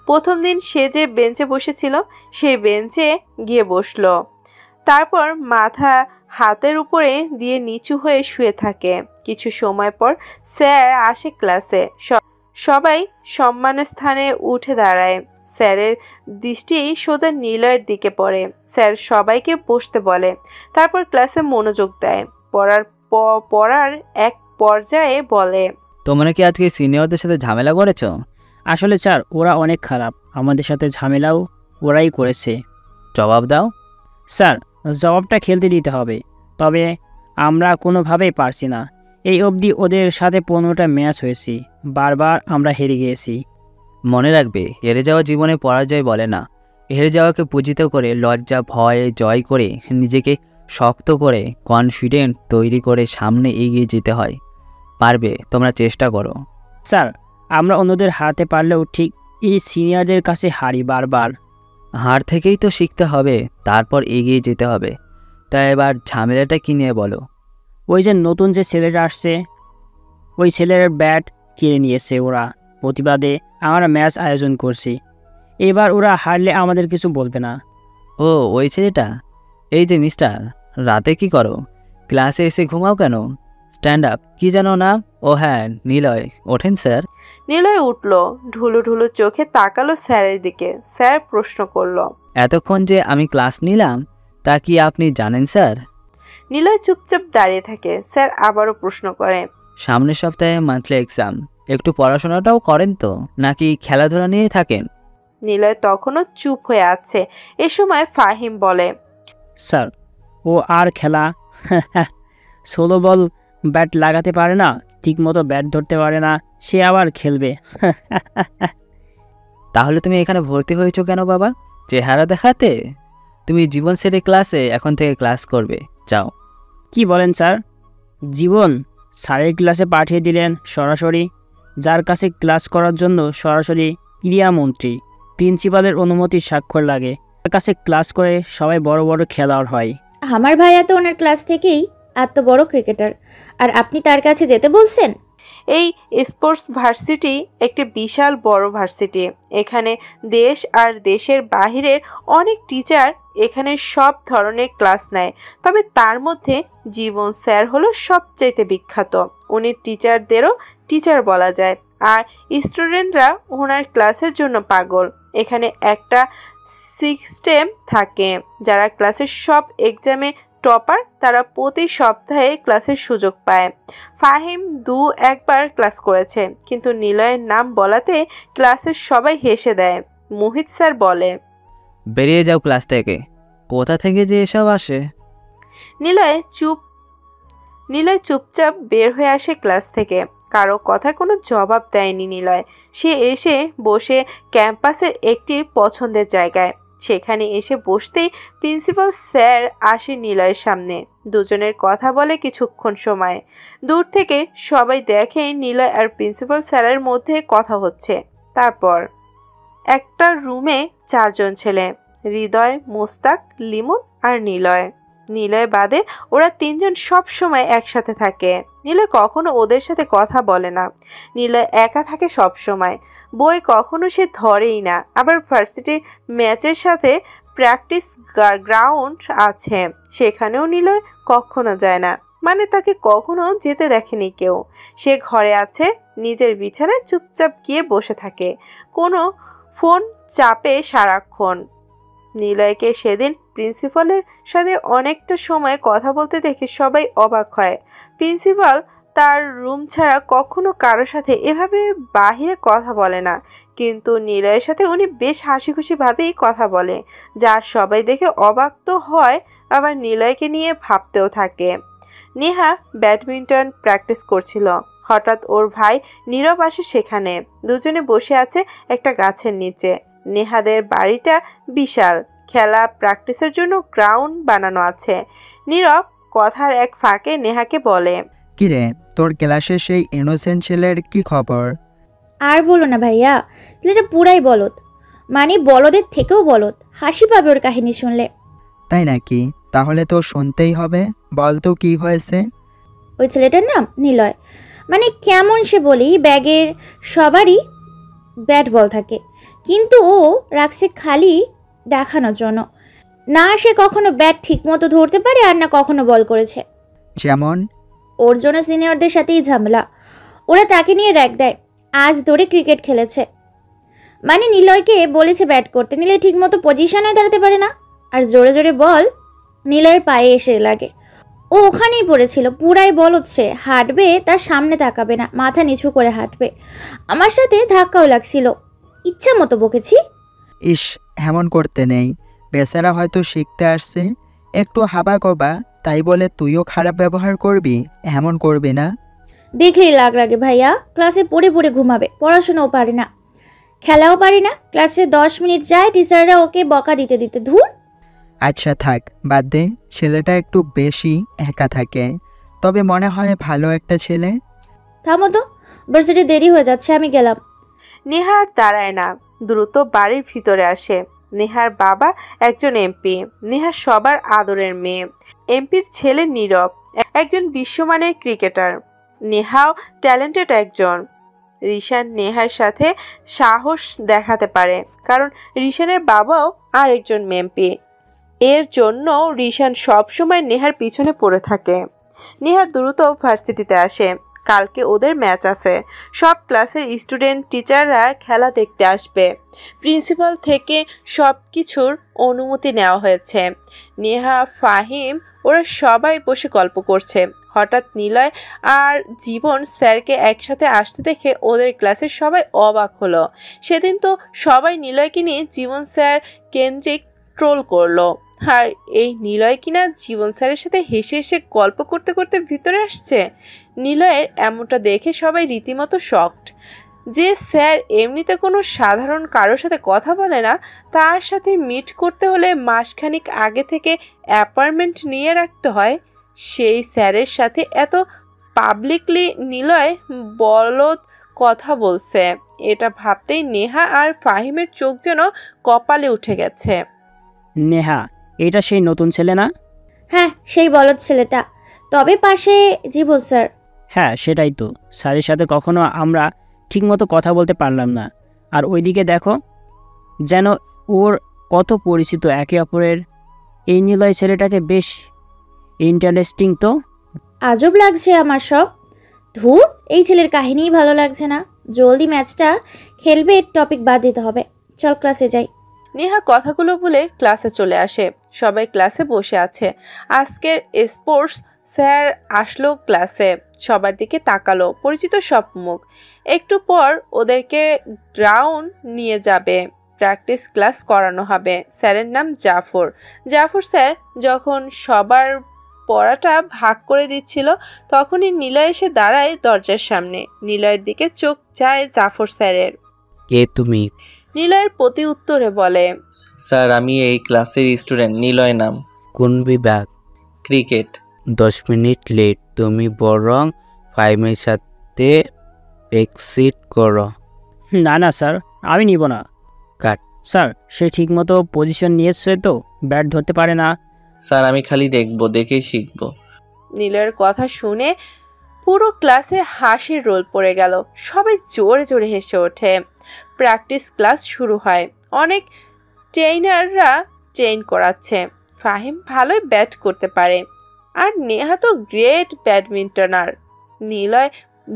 প্রথম দিন সে যে বেঞ্চে বসেছিল সেই বেঞ্চে গিয়ে বসলো। তারপর মাথা হাতের উপরে দিয়ে নিচু হয়ে শুয়ে থাকে। কিছু সময় পর স্যার আসে ক্লাসে। সবাই সম্মানের স্থানে উঠে দাঁড়ায়। স্যারের দৃষ্টি সোজা নিলয়ের দিকে পড়ে। স্যার সবাইকে বসতে বলে। তারপর ক্লাসে মনোযোগ দেয়। পড়ার এক পর্যায়ে বলে, তোমরা কি আজকে সিনিয়রদের সাথে ঝামেলা করেছো? আসলে স্যার, ওরা অনেক খারাপ। আমাদের সাথে ঝামেলাও ওরাই করেছে। জবাব দাও। স্যার, জবাবটা খেলতে দিতে হবে, তবে আমরা কোনোভাবেই পারছি না। এই অবধি ওদের সাথে 15টা ম্যাচ হয়েছি, বারবার আমরা হেরে গিয়েছি। মনে রাখবে, হেরে যাওয়া জীবনে পরাজয় বলে না। হেরে যাওয়াকে পূজিত করে লজ্জা ভয়ে জয় করে নিজেকে শক্ত করে কনফিডেন্ট তৈরি করে সামনে এগিয়ে যেতে হয়। পারবে, তোমরা চেষ্টা করো। স্যার, আমরা অন্যদের হারাতে পারলেও ঠিক এই সিনিয়রদের কাছে হারি বারবার। হার থেকেই তো শিখতে হবে, তারপর এগিয়ে যেতে হবে। তা এবার ঝামেলাটা কী নিয়ে বলো? ওই যে নতুন যে ছেলেটা আসছে, ওই ছেলের ব্যাট কিনে নিয়েছে ওরা। প্রতিবাদে আমরা ম্যাচ আয়োজন করছি। এবার ওরা হারলে আমাদের কিছু বলবে না। ও, ওই ছেলেটা? এই যে মিস্টার, রাতে কি করো? ক্লাসে এসে ঘুমাও কেন? স্ট্যান্ড আপ, কি জানো না? ও হ্যাঁ, নিলয়, ওঠেন স্যার। নিলয় উঠল, ঢুলু ঢুলু চোখে তাকালো স্যারের দিকে। স্যার প্রশ্ন করলো, এতক্ষণ যে আমি ক্লাস নিলাম তা কি আপনি জানেন স্যার? নিলয় চুপচাপ দাঁড়িয়ে থাকে। স্যার আবারও প্রশ্ন করে, সামনের সপ্তাহে মান্থলি এক্সাম, একটু পড়াশোনাটাও করেন তো, নাকি খেলাধুলা নিয়ে থাকেন? নিলয় তখনও চুপ হয়ে আছে। এ সময় ফাহিম বলে, স্যার, ও আর খেলা 16 বল ব্যাট লাগাতে পারে না, ঠিকমতো ব্যাট ধরতে পারে না, সে আবার খেলবে? তাহলে তুমি এখানে ভর্তি হয়েছো কেন বাবা? চেহারা দেখাতে? তুমি জীবন সেরে ক্লাসে এখন থেকে ক্লাস করবে, যাও। কি বলেন স্যার? জীবন স্যারের ক্লাসে পাঠিয়ে দিলেন সরাসরি? যার কাছে ক্লাস করার জন্য সরাসরি ক্রীড়ামন্ত্রী, প্রিন্সিপালের অনুমতির স্বাক্ষর লাগে, তার কাছে ক্লাস করে সবাই বড় বড় খেলোয়াড় হয়। আমার ভাইয়া তো ওনার ক্লাস থেকেই এত বড় ক্রিকেটার, আর আপনি তার কাছে যেতে বলছেন? এই স্পোর্টস ভার্সিটি একটি বিশাল বড় ভার্সিটি। এখানে দেশ আর দেশের বাহিরের অনেক টিচার এখানে সব ধরনের ক্লাস নেয়, তবে তার মধ্যে জীবন স্যার হলো সবচাইতে বিখ্যাত। উনি টিচারদেরও টিচার বলা যায়, আর স্টুডেন্টরা ওনার ক্লাসের জন্য পাগল। এখানে একটা সিস্টেম থাকে, যারা ক্লাসের সব এক্সামে টপার তারা প্রতি সপ্তাহে ক্লাসের সুযোগ পায়। ফাহিম একবার ক্লাস করেছে, কিন্তু নিলয়ের নাম বলাতে ক্লাসের সবাই হেসে দেয়। মোহিত স্যার বলে, বেরিয়ে যাও ক্লাস থেকে। কোথা থেকে যে এসব আসে? নিলয় চুপচাপ বের হয়ে আসে ক্লাস থেকে। কারো কথা কোনো জবাব দেয়নি নিলয়। সে এসে বসে ক্যাম্পাসের একটি পছন্দের জায়গায়। সেখানে এসে বসতেই প্রিন্সিপাল স্যার আসে নিলয়ের সামনে। দুজনের কথা বলে কিছুক্ষণ সময়। দূর থেকে সবাই দেখে নিলয় আর প্রিন্সিপাল স্যারের মধ্যে কথা হচ্ছে। তারপর একটা রুমে 4 জন ছেলে, হৃদয়, মোস্তাক, লিমন আর নিলয়। নিলয় বাদে ওরা 3 জন সব সময় একসাথে থাকে। নিলয় কখনো ওদের সাথে কথা বলে না। নিলয় একা থাকে সব সময়। বই কখনো সে ধরেই না। আবার ভার্সিটির ম্যাচের সাথে প্র্যাকটিস গ্রাউন্ড আছে, সেখানেও নিলয় কখনো যায় না। মানে তাকে কখনো যেতে দেখেনি কেউ। সে ঘরে আছে, নিজের বিছানায় চুপচাপ গিয়ে বসে থাকে, কোনো ফোন চাপে সারাক্ষণ। নিলয়কে সেদিন প্রিন্সিপালের সাথে অনেকটা সময় কথা বলতে দেখে সবাই অবাক হয়। প্রিন্সিপাল তার রুম ছাড়া কখনো কারোর সাথে এভাবে বাহিরে কথা বলে না, কিন্তু নিলয়ের সাথে উনি বেশ হাসি খুশি ভাবেই কথা বলে, যা সবাই দেখে অবাক তো হয়, আবার নিলয়কে নিয়ে ভাবতেও থাকে। নেহা ব্যাডমিন্টন প্র্যাকটিস করছিল। হঠাৎ ওর ভাই নীরব আসে সেখানে। দুজনে বসে আছে একটা গাছের নিচে। নেহাদের বাড়িটা বিশাল, খেলা প্র্যাকটিসের জন্য গ্রাউন্ড বানানো আছে। নীরব কথার এক ফাঁকে নেহাকে বলে, কিরে, তোর ক্লাসের সেই ইনোসেন্ট ছেলের কি খবর? আর বলো না ভাইয়া, ছেলেটা পুরাই বলদ, মানে বলদের থেকেও বলদ। হাসি পাবে ওর কাহিনী শুনলে। তাই নাকি? তাহলে তো শুনতেই হবে, বল তো কি হয়েছে? ওই ছেলেটার নাম নিলয়। মানে কেমন সে বলি, ব্যাগের সবারই ব্যাট বল থাকে, কিন্তু ও রাখছে খালি দেখানোর জন্য। না সে কখনো ব্যাট ঠিক মতো ধরতে পারে, আর না কখনো বল করেছে। যেমন? ওর জন্য সিনিয়রদের সাথেই ঝামেলা, ওরা তাকে নিয়ে র্যাক দেয়। আজ ধরে ক্রিকেট খেলেছে, মানে নিলয়কে বলেছে ব্যাট করতে, নিলয় ঠিক মতো পজিশনে দাঁড়াতে পারে না, আর জোরে জোরে বল নিলয়ের পায়ে এসে লাগে। ও ওখানেই পড়েছিল। পুরাই বল হচ্ছে, হাঁটবে তার সামনে তাকাবে না, মাথা নিচু করে হাঁটবে। আমার সাথে ধাক্কাও লাগছিল, ইচ্ছা মতো বকেছি। ইস, এমন করতে নেই, বেচারা হয়তো শিখতে আসছে, একটু হাবা কবা, তাই বলে তুইও খারাপ ব্যবহার করবি? এমন করবি না। দেখলেই লাগ লাগে ভাইয়া, ক্লাসে পড়ে পড়ে ঘুমাবে, পড়াশোনাও পারে না, খেলাও পারে না। ক্লাসে 10 মিনিট যায়, টিচাররা ওকে বকা দিতে দিতে ধুর। আচ্ছা থাক, বাদ দে, ছেলেটা একটু বেশি একা থাকে, তবে মনে হয় ভালো একটা ছেলে। থামো তো, ভার্সিটি দেরি হয়ে যাচ্ছে, আমি গেলাম। নেহা আর দাঁড়ায় না, দ্রুত বাড়ির ভিতরে আসে। নেহার বাবা একজন এমপি। নেহা সবার আদরের মেয়ে। এমপির ছেলে নীরব একজন বিশ্বমানের ক্রিকেটার। নেহাও ট্যালেন্টেড একজন। রিশান নেহার সাথে সাহস দেখাতে পারে, কারণ রিশানের বাবাও আর একজন এমপি। এর জন্য রিশান সবসময় নেহার পিছনে পড়ে থাকে। নেহা দ্রুত ভার্সিটিতে আসে। কালকে ওদের ম্যাচ আছে। সব ক্লাসের স্টুডেন্ট টিচাররা খেলা দেখতে আসবে। প্রিন্সিপাল থেকে সব কিছুর অনুমতি নেওয়া হয়েছে। নেহা, ফাহিম ওরা সবাই বসে গল্প করছে। হঠাৎ নিলয় আর জীবন স্যারকে একসাথে আসতে দেখে ওদের ক্লাসের সবাই অবাক হলো। সেদিন তো সবাই নিলয়কে নিয়ে জীবন স্যার কেন্দ্রিক ট্রোল করলো। আর এই নিলয় কিনা জীবন স্যারের সাথে হেসে হেসে গল্প করতে করতে ভিতরে আসছে। নিলয়ের এমনটা দেখে সবাই রীতিমতো শকড। যে স্যার এমনিতে কোনো সাধারণ কারোর সাথে কথা বলে না, তার সাথে মিট করতে হলে মাসখানিক আগে থেকে অ্যাপয়েন্টমেন্ট নিয়ে রাখতে হয়, সেই স্যারের সাথে এত পাবলিকলি নিলয় বলদ কথা বলছে, এটা ভাবতেই নেহা আর ফাহিমের চোখ যেন কপালে উঠে গেছে। নেহা, এটা সেই নতুন ছেলে না? হ্যাঁ, সেই বলদ ছেলেটা। তবে পাশে জীবন স্যার। হ্যাঁ, সেটাই তো। স্যারের সাথে কখনো আমরা ঠিকমতো কথা বলতে পারলাম না। আর ওইদিকে দেখো, যেন ওর কত পরিচিত একে অপরের। এই নিলয় ছেলেটাকে বেশ ইন্টারেস্টিং তো। আজব লাগছে আমার সব। ধুর, এই ছেলের কাহিনীই ভালো লাগছে না। জলদি ম্যাচটা খেলবে, টপিক বাদ দিতে হবে। চল ক্লাসে যাই। নেহা কথাগুলো বলে ক্লাসে চলে আসে। সবাই ক্লাসে বসে আছে। আজকের স্পোর্টস স্যার আসলো ক্লাসে, সবার দিকে তাকালো, পরিচিত সব মুখ। একটু পর ওদেরকে গ্রাউন্ড নিয়ে যাবে, প্র্যাকটিস ক্লাস করানো হবে। স্যারের নাম জাফর। জাফর স্যার যখন সবার পড়াটা ভাগ করে দিচ্ছিল, তখনই নিলয় এসে দাঁড়ায় দরজার সামনে। নিলয়ের দিকে চোখ যায় জাফর স্যারের। কে তুমি? নিলয়ের প্রতি উত্তরে বলে, স্যার আমি এই ক্লাসের স্টুডেন্ট, নিলয় নাম। কোন বিভাগ? ক্রিকেট। 10 মিনিট লেট, তুমি বরং ফাইমের সাথে এক্সিট করো। না না স্যার, আমি নিব না। কাট। স্যার, সে ঠিকমতো পজিশন নিয়েছে তো? ব্যাট ধরতে পারে না। স্যার আমি খালি দেখবো, দেখেই শিখবো। নিলয়ের কথা শুনে পুরো ক্লাসে হাসির রোল পড়ে গেল। সবাই জোরে জোরে হেসে ওঠে। প্র্যাকটিস ক্লাস শুরু হয়। অনেক ট্রেইনাররা ট্রেন করাচ্ছে। ফাহিম ভালোই ব্যাট করতে পারে, আর নেহা তো গ্রেট ব্যাডমিন্টনার। নিলয়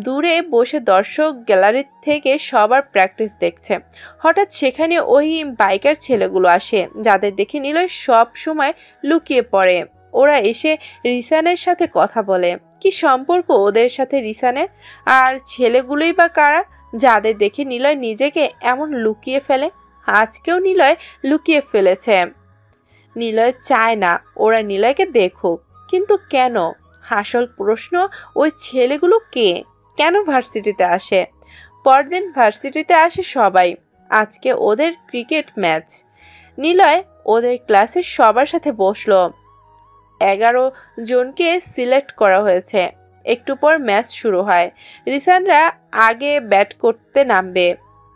দূরে বসে দর্শক গ্যালারি থেকে সবার প্র্যাকটিস দেখছে। হঠাৎ সেখানে ওই বাইকার ছেলেগুলো আসে, যাদের দেখে নিলয় সব সময় লুকিয়ে পড়ে। ওরা এসে রিসানের সাথে কথা বলে। কি সম্পর্ক ওদের সাথে রিসানের? আর ছেলেগুলোই বা কারা, যাদের দেখে নিলয় নিজেকে এমন লুকিয়ে ফেলে? আজকেও নিলয় লুকিয়ে ফেলেছে। নিলয় চায় না ওরা নিলয়কে দেখুক, কিন্তু কেন? আসল প্রশ্ন, ওই ছেলেগুলো কে, কেন ভার্সিটিতে আসে? পরদিন ভার্সিটিতে আসে সবাই। আজকে ওদের ক্রিকেট ম্যাচ। নিলয় ওদের ক্লাসের সবার সাথে বসলো। 11 জনকে সিলেক্ট করা হয়েছে। একটু পর ম্যাচ শুরু হয়। রিসানরা আগে ব্যাট করতে নামবে।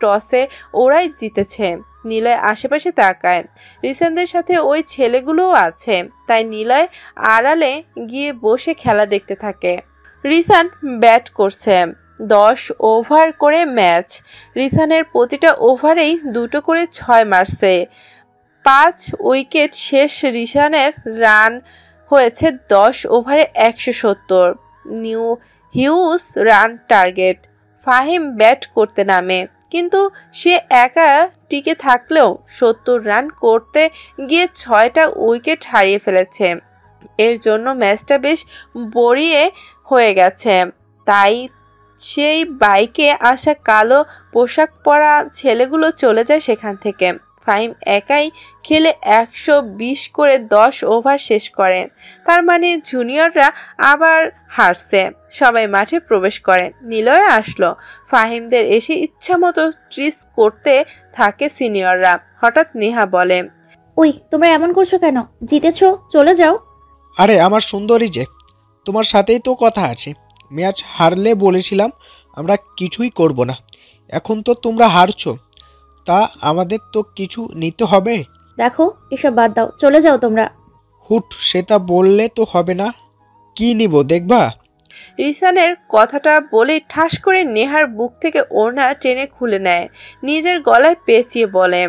টসে ওরাই জিতেছে। নিলয় আশেপাশে তাকায়। রিসানদের সাথে ওই ছেলেগুলোও আছে, তাই নিলয় আড়ালে গিয়ে বসে খেলা দেখতে থাকে। রিসান ব্যাট করছে। 10 ওভার করে ম্যাচ। রিসানের প্রতিটা ওভারেই 2 করে 6 মারছে। 5 উইকেট শেষ। রিসানের রান হয়েছে 10 ওভারে 170। New huge run target. Fahim bat করতে নামে, কিন্তু সে একা টিকে থাকলেও 70 রান করতে গিয়ে 6টা উইকেট হারিয়ে ফেলেছে। এর জন্য ম্যাচটা বেশ বড়িয়ে হয়ে গেছে। তাই সেই বাইকে আসা কালো পোশাক পরা ছেলেগুলো চলে যায় সেখান থেকে। ফাহিম একাই খেলে 120 করে 10 ওভার শেষ করে। তার মানে জুনিয়ররা আবার হারছে। সবাই মাঠে প্রবেশ করে। নিলয় আসলো। ফাহিমদের এসে ইচ্ছা মতো ট্রিস করতে থাকে সিনিয়ররা। হঠাৎ নেহা বলে, ওই তোমরা এমন করছো কেন? জিতেছো, চলে যাও। আরে আমার সুন্দরী যে, তোমার সাথেই তো কথা আছে। ম্যাচ হারলে বলেছিলাম আমরা কিছুই করব না। এখন তো তোমরা হারছো, তা আমাদের তো কিছু নিতে হবে। দেখো, এসব বাদ দাও, চলে যাও তোমরা। হুট, সেটা বললে তো হবে না। কি নিব দেখবা? রিসানের কথাটা বলে ঠাস করে নেহার বুক থেকে ওড়না টেনে খুলে নেয়। নিজের গলায় পেঁচিয়ে বলে,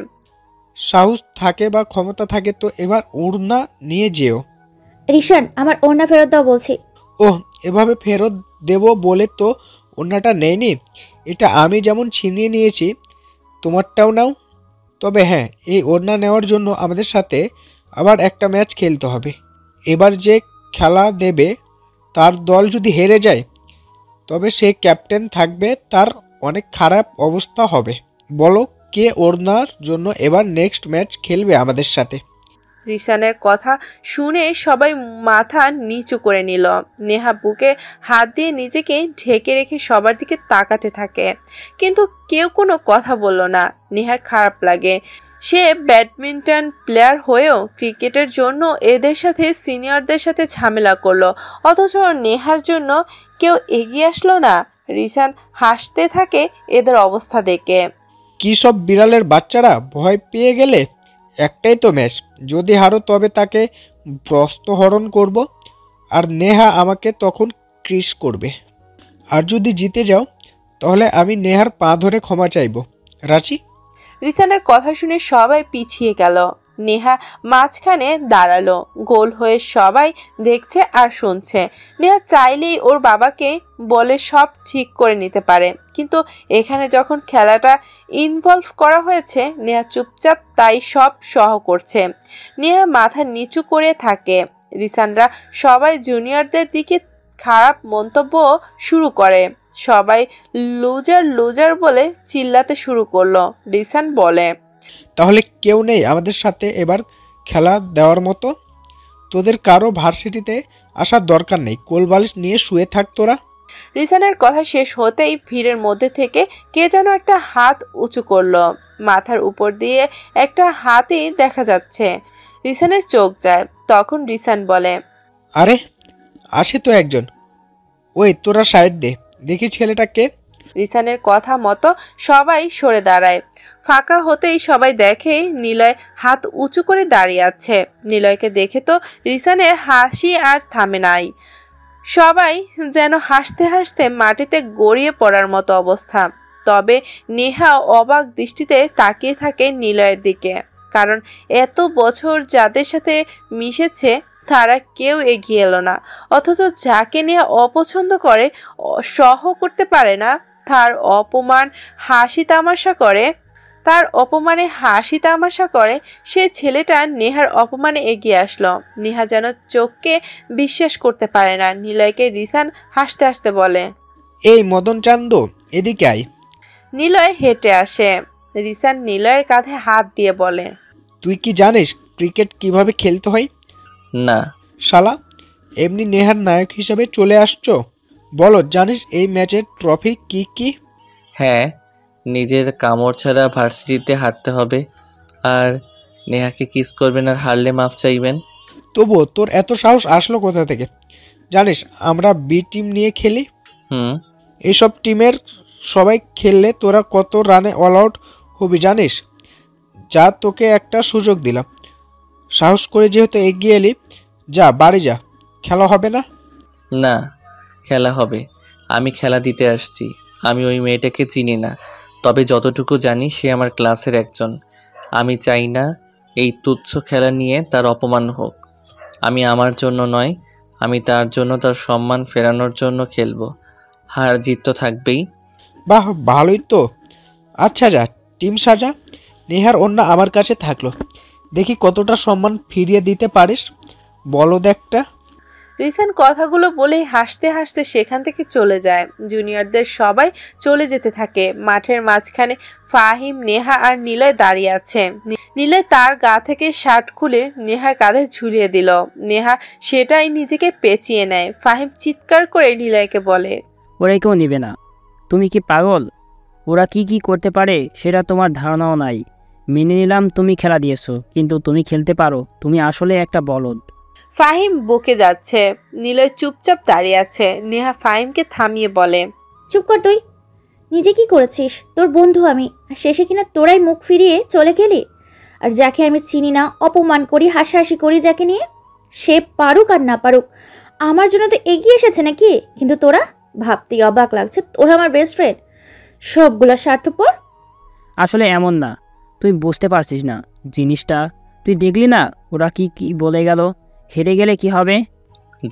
সাহস থাকে বা ক্ষমতা থাকে তো এবার ওড়না নিয়ে যেও। রিশান, আমার ওড়না ফেরত দাও বলছি। ওহ, এভাবে ফেরত দেব বলে তো ওড়নাটা নেয়নি। এটা আমি যেমন ছিনিয়ে নিয়েছি, তোমারটাও নাও। তবে হ্যাঁ, এই ওড়না নেওয়ার জন্য আমাদের সাথে আবার একটা ম্যাচ খেলতে হবে। এবার যে খেলা দেবে তার দল যদি হেরে যায়, তবে সে ক্যাপ্টেন থাকবে, তার অনেক খারাপ অবস্থা হবে। বলো, কে ওড়নার জন্য এবার নেক্সট ম্যাচ খেলবে আমাদের সাথে? রিসানের কথা শুনে সবাই মাথা নিচু করে নিল। নেহা বুকে হাত দিয়ে নিজেকে ঢেকে রেখে সবার দিকে তাকাতে থাকে, কিন্তু কেউ কোনো কথা বলল না। নেহার খারাপ লাগে, সে ব্যাডমিন্টন প্লেয়ার হয়েও ক্রিকেটের জন্য এদের সাথে সিনিয়রদের সাথে ঝামেলা করলো, অথচ নেহার জন্য কেউ এগিয়ে আসলো না। রিসান হাসতে থাকে এদের অবস্থা দেখে। কি সব বিড়ালের বাচ্চারা, ভয় পেয়ে গেলে? একটাই তো ম্যাচ, যদি হারো তবে তাকে ব্রস্তহরণ করব, আর নেহা আমাকে তখন ক্রিস করবে। আর যদি জিতে যাও তাহলে আমি নেহার পা ধরে ক্ষমা চাইব। রাজি? রিসানের কথা শুনে সবাই পিছিয়ে গেল। নেহা মাঝখানে দাঁড়ালো, গোল হয়ে সবাই দেখছে আর শুনছে। নেহা চাইলেই ওর বাবাকে বলে সব ঠিক করে নিতে পারে, কিন্তু এখানে যখন খেলাটা ইনভলভ করা হয়েছে, নেহা চুপচাপ তাই সব সহ করছে। নেহা মাথা নিচু করে থাকে। রিসানরা সবাই জুনিয়রদের দিকে খারাপ মন্তব্য শুরু করে। সবাই লুজার লুজার বলে চিল্লাতে শুরু করলো। রিসান বলে, তাহলে কেউ নেই আমাদের সাথে এবার খেলা দেওয়ার মতো? তোদের কারো ভার্সিটিতে আসার দরকার নেই, কোলবালিশ নিয়ে শুয়ে থাক তোরা। রিসানের কথা শেষ হতেই ভিড়ের মধ্যে থেকে কে যেন একটা হাত উঁচু করলো। মাথার উপর দিয়ে একটা হাতই দেখা যাচ্ছে। রিসানের চোখ যায়। তখন রিসান বলে, আরে আসে তো একজন, ওই তোরা সাইড দে, দেখি ছেলেটাকে। রিসানের কথা মতো সবাই সরে দাঁড়ায়। ফাঁকা হতেই সবাই দেখে নিলয় হাত উঁচু করে দাঁড়িয়ে আছে। নিলয়কে দেখে তো রিসানের হাসি আর থামে নাই। সবাই যেন হাসতে হাসতে মাটিতে গড়িয়ে পড়ার মতো অবস্থা। তবে নেহা অবাক দৃষ্টিতে তাকিয়ে থাকে নিলয়ের দিকে, কারণ এত বছর যাদের সাথে মিশেছে তারা কেউ এগিয়ে এলো না, অথচ যাকে নিয়ে অপছন্দ করে, সহ করতে পারে না, তার অপমানে হাসি তামাশা করে সে ছেলেটা নেহার অপমানে এগিয়ে আসলো। নেহা যেন চোখকে বিশ্বাস করতে পারে না। নিলয়কে রিসান হাসতে হাসতে বলে, এই মদন চান্দ, এদিকে আয়। নিলয় হেঁটে আসে। রিসান নিলয়ের কাঁধে হাত দিয়ে বলে, তুই কি জানিস ক্রিকেট কিভাবে খেলতে হয়? না। শালা, এমনি নেহার নায়ক হিসাবে চলে আসছো? বলো, জানিস এই ম্যাচের ট্রফি কি কি? হ্যাঁ, নিজের কামড় ছাড়া ভার্সিটিতে হাঁটতে হবে, আর নেহাকে কিস করবেন, আর হারলে মাফ চাইবেন। তবুও তোর এত সাহস আসলো কোথা থেকে? জানিস আমরা বি টিম নিয়ে খেলি। এইসব টিমের সবাই খেললে তোরা কত রানে অল আউট হবি জানিস? যা, তোকে একটা সুযোগ দিলাম, সাহস করে যেহেতু এগিয়ে এলি, যা বাড়ি যা, খেলা হবে না। না, খেলা হবে। আমি খেলা দিতে আসছি। আমি ওই মেয়েটাকে চিনি না, তবে যতটুকু জানি সে আমার ক্লাসের একজন। আমি চাই না এই তুচ্ছ খেলা নিয়ে তার অপমান হোক। আমি আমার জন্য নয়, আমি তার জন্য, তার সম্মান ফেরানোর জন্য খেলবো। হার জিত তো থাকবেই। বাহ, ভালোই তো। আচ্ছা যা, টিম সাজা। নেহার অন্য আমার কাছে থাকলো, দেখি কতটা সম্মান ফিরিয়ে দিতে পারিস। বলদ একটা। রিসান কথাগুলো বলেই হাসতে হাসতে সেখান থেকে চলে যায়। জুনিয়রদের সবাই চলে যেতে থাকে। মাঠের মাঝখানে ফাহিম, নেহা আর নিলয় দাঁড়িয়ে আছে। নিলয় তার গা থেকে শার্ট খুলে নেহার কাঁধে ঝুলিয়ে দিল। নেহা সেটাই নিজেকে পেঁচিয়ে নেয়। ফাহিম চিৎকার করে নিলয়কে বলে, ওরা কেউ নেবে না। তুমি কি পাগল? ওরা কি কি করতে পারে সেটা তোমার ধারণাও নাই। মেনে নিলাম তুমি খেলা দিয়েছো, কিন্তু তুমি খেলতে পারো। তুমি আসলে একটা বলদ। ফাহিম বকে যাচ্ছে। নিলয় চুপচাপ দাঁড়িয়ে আছে। নেহা ফাহিমকে থামিয়ে বলে, চুপ কর তুই। নিজে কি করেছিস? তোর বন্ধু আমি, আর শেষে কিনা তোরাই মুখ ফিরিয়ে চলে গেলি। আর যাকে আমি চিনি না, অপমান করি, হাসাহাসি করি যাকে নিয়ে, সে পারুক আর না পারুক আমার জন্য তো এগিয়ে এসেছে নাকি? কিন্তু তোরা, ভাবতেই অবাক লাগছে, তোরা আমার বেস্ট ফ্রেন্ড, সবগুলা স্বার্থপর। আসলে এমন না, তুই বুঝতে পারছিস না জিনিসটা। তুই দেখলি না ওরা কি কি বলে গেল? হেরে গেলে কি হবে?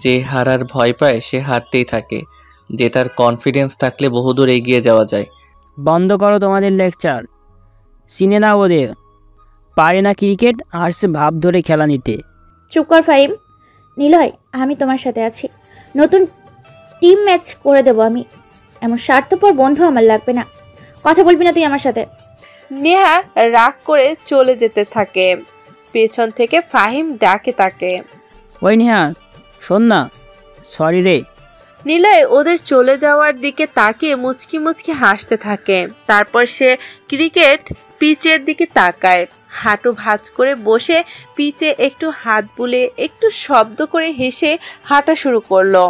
যে হারার ভয় পায় সে হারতেই থাকে। যে তার কনফিডেন্স থাকলে বহুদূর এগিয়ে যাওয়া যায়। বন্ধ করো তোমাদের লেকচার। চিনে না ওদের, পারে না ক্রিকেট, আর সে ভাব ধরে খেলা নিতে। চুপ কর ফাহিম। নিলয়, আমি তোমার সাথে আছি। নতুন টিম ম্যাচ করে দেবো আমি। এমন স্বার্থপর বন্ধু আমার লাগবে না। কথা বলবি না তুই আমার সাথে। নেহা রাগ করে চলে যেতে থাকে। পেছন থেকে ফাহিম ডাকে তাকে। ওই নেহা, শোন না, সরি রে। নিলয় ওদের চলে যাওয়ার দিকে তাকিয়ে মুচকি মুচকি হাসতে থাকে। তারপর সে ক্রিকেট পিচের দিকে তাকায়। হাঁটু ভাঁজ করে বসে পিচে একটু হাত বুলে একটু শব্দ করে হেসে হাঁটা শুরু করলো।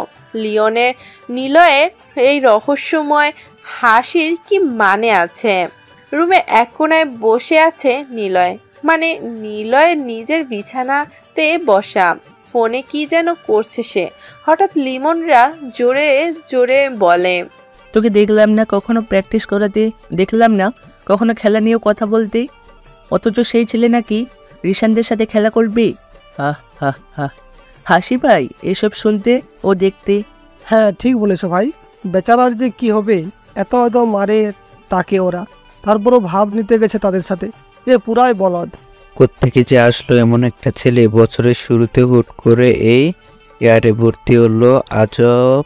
নিলয়ের এই রহস্যময় হাসির কি মানে আছে? রুমের এক কোণায় বসে আছে নিলয়, মানে নিলয় নিজের বিছানাতে বসা, ফোনে কি যেন করছে সে। হঠাৎ লিমনরা জোরে জোরে বলে, তোকে দেখলাম না কখনো প্র্যাকটিস করাতে, দেখলাম না কখনো খেলা নিয়েও কথা বলতে, অথচ সেই ছেলে নাকি রিশানদের সাথে খেলা করবে। হা হা হা। হাসি ভাই এসব শুনতে ও দেখতে। হ্যাঁ ঠিক বলেছো ভাই, বেচারার যে কি হবে, এত মারে তাকে ওরা, তারপরও ভাব নিতে গেছে তাদের সাথে। এ পুরাই বলদ। কোত্থেকে যে আসলো এমন একটা ছেলে, বছরের শুরুতে হুট করে এই ইয়ারে ভর্তি হলো, আজব,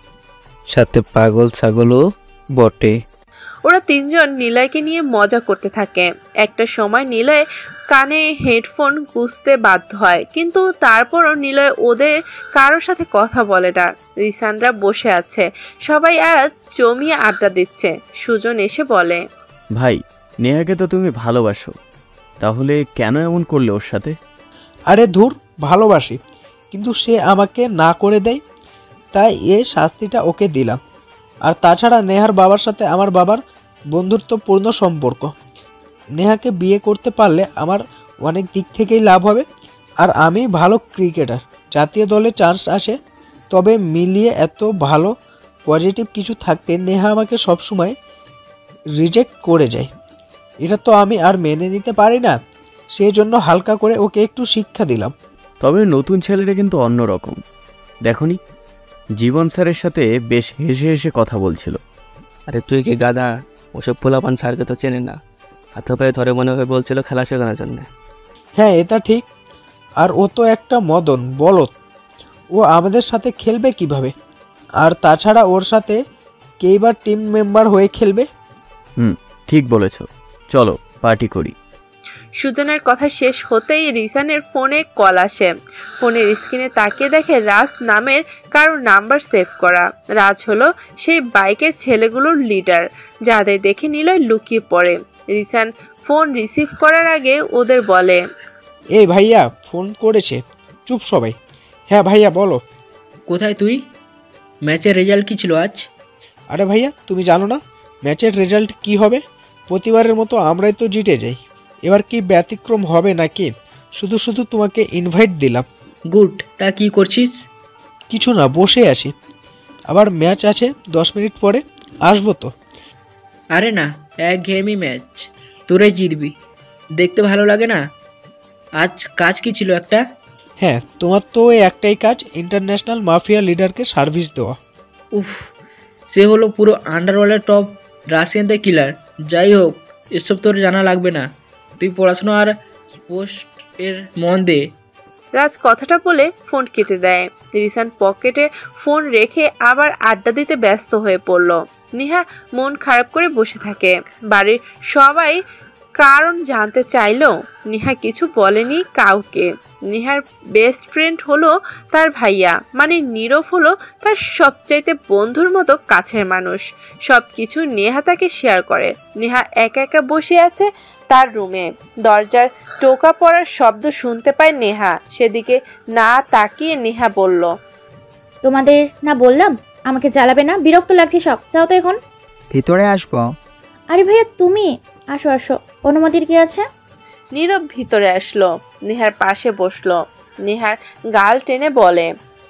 সাথে পাগল ছাগলও বটে। ওরা তিনজন নিলয়কে নিয়ে মজা করতে থাকে। একটা সময় নিলয় কানে হেডফোন গুঁজতে বাধ্য হয়, কিন্তু তারপরও নিলয় ওদের কারোর সাথে কথা বলে না। রিসানরা বসে আছে, সবাই আজ জমিয়ে আড্ডা দিচ্ছে। সুজন এসে বলে, ভাই নেহাকে তো তুমি ভালোবাসো, তাহলে কেন এমন করলে ওর সাথে? আরে ধুর, ভালোবাসি, কিন্তু সে আমাকে না করে দেয়, তাই এই শাস্তিটা ওকে দিলাম। আর তাছাড়া নেহার বাবার সাথে আমার বাবার বন্ধুত্বপূর্ণ সম্পর্ক। নেহাকে বিয়ে করতে পারলে আমার অনেক দিক থেকেই লাভ হবে। আর আমি ভালো ক্রিকেটার, জাতীয় দলে চান্স আসে। তবে মিলিয়ে এত ভালো পজিটিভ কিছু থাকতে নেহা আমাকে সবসময় রিজেক্ট করে যায়। এটা তো আমি আর মেনে নিতে পারি না। সেই জন্য হালকা করে ওকে একটু শিক্ষা দিলাম। তবে নতুন ছেলেটা কিন্তু অন্যরকম, দেখনি? জীবন স্যারের সাথে বেশ হেসে হেসে কথা বলছিল। আরে তুই কি গাধা? ওসব পোলাপান স্যারকে তো চেনে না, হাতে পায়ে ধরে মনে হয়ে বলছিল খেলা শেখানোর জন্য। হ্যাঁ এটা ঠিক। আর ও তো একটা মদন বলদ, ও আমাদের সাথে খেলবে কিভাবে? আর তাছাড়া ওর সাথে কেইবার টিম মেম্বার হয়ে খেলবে। ঠিক বলেছ, চলো পার্টি করি। সুজনের কথা শেষ হতেই রিসানের ফোনে কল আসে। ফোনের স্ক্রিনে তাকিয়ে দেখে রাজ নামের কারো নাম্বার সেভ করা। রাজ হলো সেই বাইকের ছেলেগুলোর লিডার, যাদের দেখে নিলয় লুকিয়ে পড়ে। রিসান ফোন রিসিভ করার আগে ওদের বলে, এই ভাইয়া ফোন করেছে। চুপ সবাই। হ্যাঁ ভাইয়া বলো। কোথায় তুই? ম্যাচের রেজাল্ট কি ছিল আজ? আরে ভাইয়া তুমি জানো না ম্যাচের রেজাল্ট কি হবে? প্রতিবারের মতো আমরাই তো জিতে যাই। এবার কি ব্যতিক্রম হবে নাকি? শুধু শুধু তোমাকে ইনভাইট দিলাম। গুড, তা কি করছিস? কিছু না, বসে আছি। আবার ম্যাচ আছে 10 মিনিট পরে, আসবো তো। আরে না, একঘেয়েমি ম্যাচ, তোরাই জিতবি, দেখতে ভালো লাগে না। আজ কাজ কি ছিল একটা? হ্যাঁ, তোমার তো ওই একটাই কাজ, ইন্টারন্যাশনাল মাফিয়া লিডারকে সার্ভিস দেওয়া। উফ, সে হলো পুরো আন্ডারওয়ার্ল্ডের টপ রাশিয়ানদের কিলার। যাই হোক, এসব তোর জানা লাগবে না, তুই পড়াশোনা আর স্পোর্টস এর মন দে। রাজ কথাটা বলে ফোন কেটে দেয়। রিসান পকেটে ফোন রেখে আবার আড্ডা দিতে ব্যস্ত হয়ে পড়ল। নেহা মন খারাপ করে বসে থাকে। বাড়ির সবাই কারণ জানতে চাইলেও নেহা কিছু বলেনি কাউকে। নেহার বেস্ট ফ্রেন্ড হলো তার ভাইয়া, মানে নীরব হলো তার সবচাইতে বন্ধুর মতো কাছের মানুষ। সব কিছু নেহা তাকে শেয়ার করে। নেহা একা একা বসে আছে তার রুমে। দরজার টোকা পড়ার শব্দ শুনতে পায় নেহা। সেদিকে না তাকিয়ে নেহা বলল, তোমাদের না বললাম আমাকে জ্বালাবে না, বিরক্ত লাগছে সব, চাও তো এখন? ভিতরে আসবো? আরে ভাইয়া তুমি আসো আসো, অনুমতির কি আছে? নীরব ভিতরে আসলো, নেহার পাশে বসলো। নেহার গাল টেনে বলে,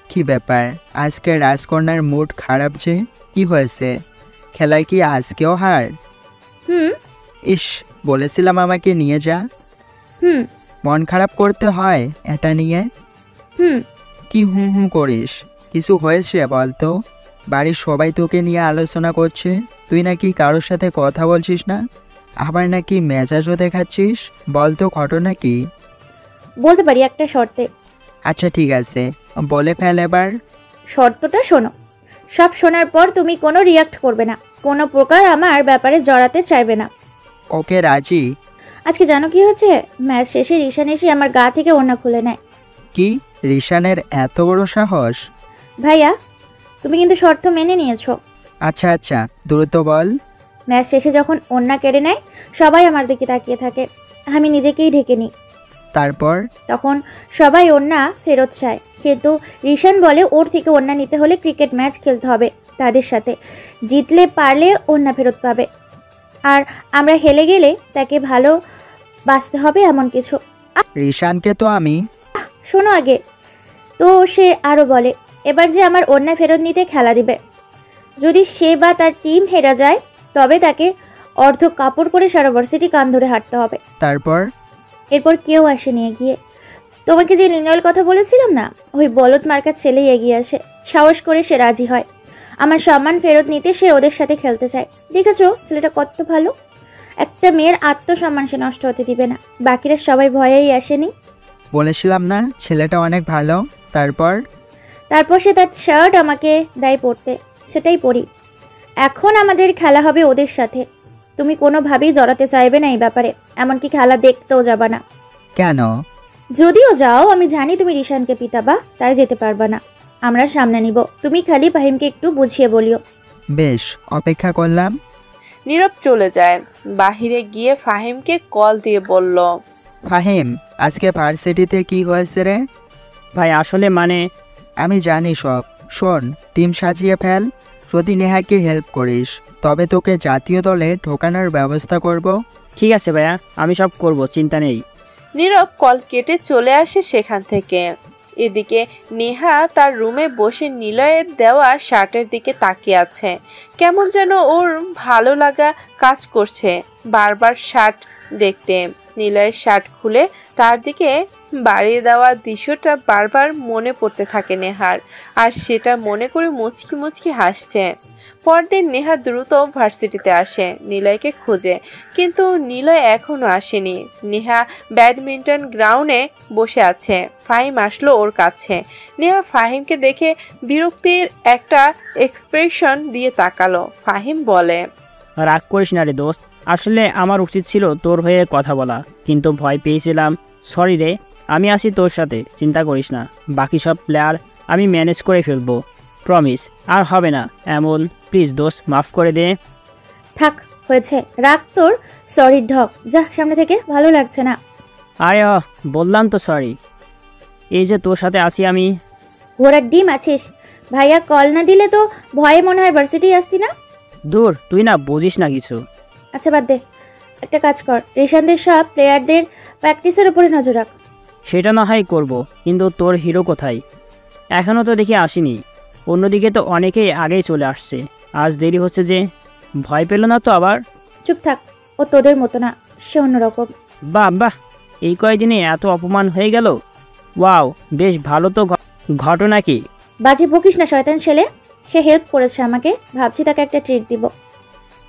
কি ব্যাপার, আজকে রাজকন্যার মুড খারাপ যে? কি হয়েছে? খেলায় কি আজকেও হার? ইস, বলেছিলাম আমাকে নিয়ে যা। মন খারাপ করতে হয় এটা নিয়ে? কি হুম করিস? কিছু হয়েছে বলতো? বাড়ির সবাই তোকে নিয়ে আলোচনা করছে, তুই নাকি কারোর সাথে কথা বলছিস না, আবার নাকি মেজাজও দেখাচ্ছিস। বলতো ঘটনা কি? বলতে পারি একটা শর্তে। আচ্ছা ঠিক আছে, বলে ফেল এবার। শর্তটা শোনো, সব শোনার পর তুমি কোনো রিয়াক্ট করবে না, কোনো প্রকার আমার ব্যাপারে জড়াতে চাইবে না। ওকে রাজি। আজকে জানো কি হয়েছে? ম্যাচ শেষে রিশান এসে আমার গা থেকে ওড়না খুলে নেয়। কি, রিশানের এত বড় সাহস? ভাইয়া, তুমি কিন্তু শর্ত মেনে নিয়েছো। আচ্ছা আচ্ছা, দ্রুত বল। ম্যাচ শেষে যখন ওড়না কেড়ে নেয় সবাই আমার দিকে তাকিয়ে থাকে, আমি নিজেকেই ঢেকে নিই। তারপর? তখন সবাই ওড়না ফেরত চায়, কিন্তু রিশান বলে ওর থেকে ওড়না নিতে হলে ক্রিকেট ম্যাচ খেলতে হবে তাদের সাথে, জিতলে পারলে ওড়না ফেরত পাবে, আর আমরা হেলে গেলে তাকে ভালো বাঁচতে হবে এমন কিছু। রিশানকে তো আমি। শোনো আগে তো, সে আরও বলে এবার যে আমার ওড়না ফেরত নিতে খেলা দিবে, যদি সে বা তার টিম হেরে যায় তবে তাকে অর্ধ কাপড় পরে সারা ভার্সিটি কান ধরে হাঁটতে হবে। তারপর? এরপর কেউ আসেনি এগিয়ে। তোমাকে যে নির্ণয়ের কথা বলেছিলাম না, ওই বলদ মার্কার ছেলেই এগিয়ে আসে। সাহস করে সে রাজি হয়, আমার সম্মান ফেরত নিতে সে ওদের সাথে খেলতে চায়। দেখেছো ছেলেটা কত ভালো, একটা মেয়ের আত্মসম্মান সে নষ্ট হতে দিবে না। বাকিরা সবাই ভয়েই আসেনি। বলেছিলাম না ছেলেটা অনেক ভালো। তারপর? তারপর সে তার শার্ট আমাকে দেয় পরতে, সেটাই পরি। এখন আমাদের খেলা হবে ওদের সাথে, তুমি কোনোভাবেই জড়াতে চাইবে না এই ব্যাপারে, এমনকি খেলা দেখতেও যাবা না। কেন? যদিও যাও আমি জানি তুমি রিশানকে পিটাবা, তাই যেতে পারবা না। আমরা সামনে নিব, তুমি খালি ফাহিমকে একটু বুঝিয়ে বলিও। বেশ, অপেক্ষা করলাম। নীরব চলে যায়। বাহিরে গিয়ে ফাহিমকে কল দিয়ে বলল, ফাহিম, আজকে ভার্সিটিতে কি হয়েছে রে? ভাই আসলে আমি জানি সব। শোন, টিম সাজিয়ে ফেল, যদি নেহাকে হেল্প করিস তবে তোকে জাতীয় দলে ঢোকানোর ব্যবস্থা করব। ঠিক আছে ভাইয়া, আমি সব করব, চিন্তা নেই। নীরব কল কেটে চলে আসে সেখান থেকে। এদিকে নেহা তার রুমে বসে নিলয়ের দেওয়া শার্টের দিকে তাকিয়ে আছে। কেমন যেন ওর ভালো লাগা কাজ করছে বারবার শার্ট দেখতে। নিলয়ের শার্ট খুলে তার দিকে বাড়িয়ে দেওয়া দৃশ্যটা বারবার মনে পড়তে থাকে নেহার, আর সেটা মনে করে মুচকি মুচকি হাসছে। পরদিন নেহা দ্রুত ভার্সিটিতে আসে নিলয়কে খুঁজে, কিন্তু নিলয় এখনো আসেনি। নেহা ব্যাডমিন্টন গ্রাউন্ডে বসে আছে। ফাহিম আসলো ওর কাছে। নেহা ফাহিমকে দেখে বিরক্তির একটা এক্সপ্রেশন দিয়ে তাকালো। ফাহিম বলে, রাগ করিস না রে দোস্ত, আসলে আমার উচিত ছিল তোর হয়ে কথা বলা, কিন্তু ভয় পেয়েছিলাম। সরি রে, আমি আসি তোর সাথে, চিন্তা করিস না। বাকি সব প্লেয়ার আমি ম্যানেজ করে ফেলবো, প্রমিস। আর হবে না এমন, প্লিজ দোস্ত, মাফ করে দে। থাক, হয়েছে, রাগ তোর সরি ঢক, যা সামনে থেকে, ভালো লাগছে না। আরে বললাম তো সরি, এই যে তোর সাথে আসি আমি। ঘোড়ার ডিম আছিস, ভাইয়া কল না দিলে তো ভয়ে মনে হয় ভার্সিটি আসতি না। দূর, তুই না বুঝিস না কিছু। আচ্ছা বাদ দে, একটা কাজ কর, রেশানদের সব প্লেয়ারদের প্র্যাকটিসের উপরে নজর রাখ। সেটা না হয় করবো, কিন্তু তোর হিরো কোথায়? এখনও তো দেখি আসেনি। অন্যদিকে তো অনেকেই আগেই চলে আসছে, আজ দেরি হচ্ছে যে। ভয় পেল না তো আবার? চুপ থাক, ও তোদের মতো না, সে অন্যরকম। বাহ বাহ, এই কয়দিনে এত অপমান হয়ে গেল, ওয়াও, বেশ ভালো তো। ঘটনা কি? বাজে বকিস না শয়তান ছেলে, সে হেল্প করেছে আমাকে, ভাবছি তাকে একটা ট্রিট দিব।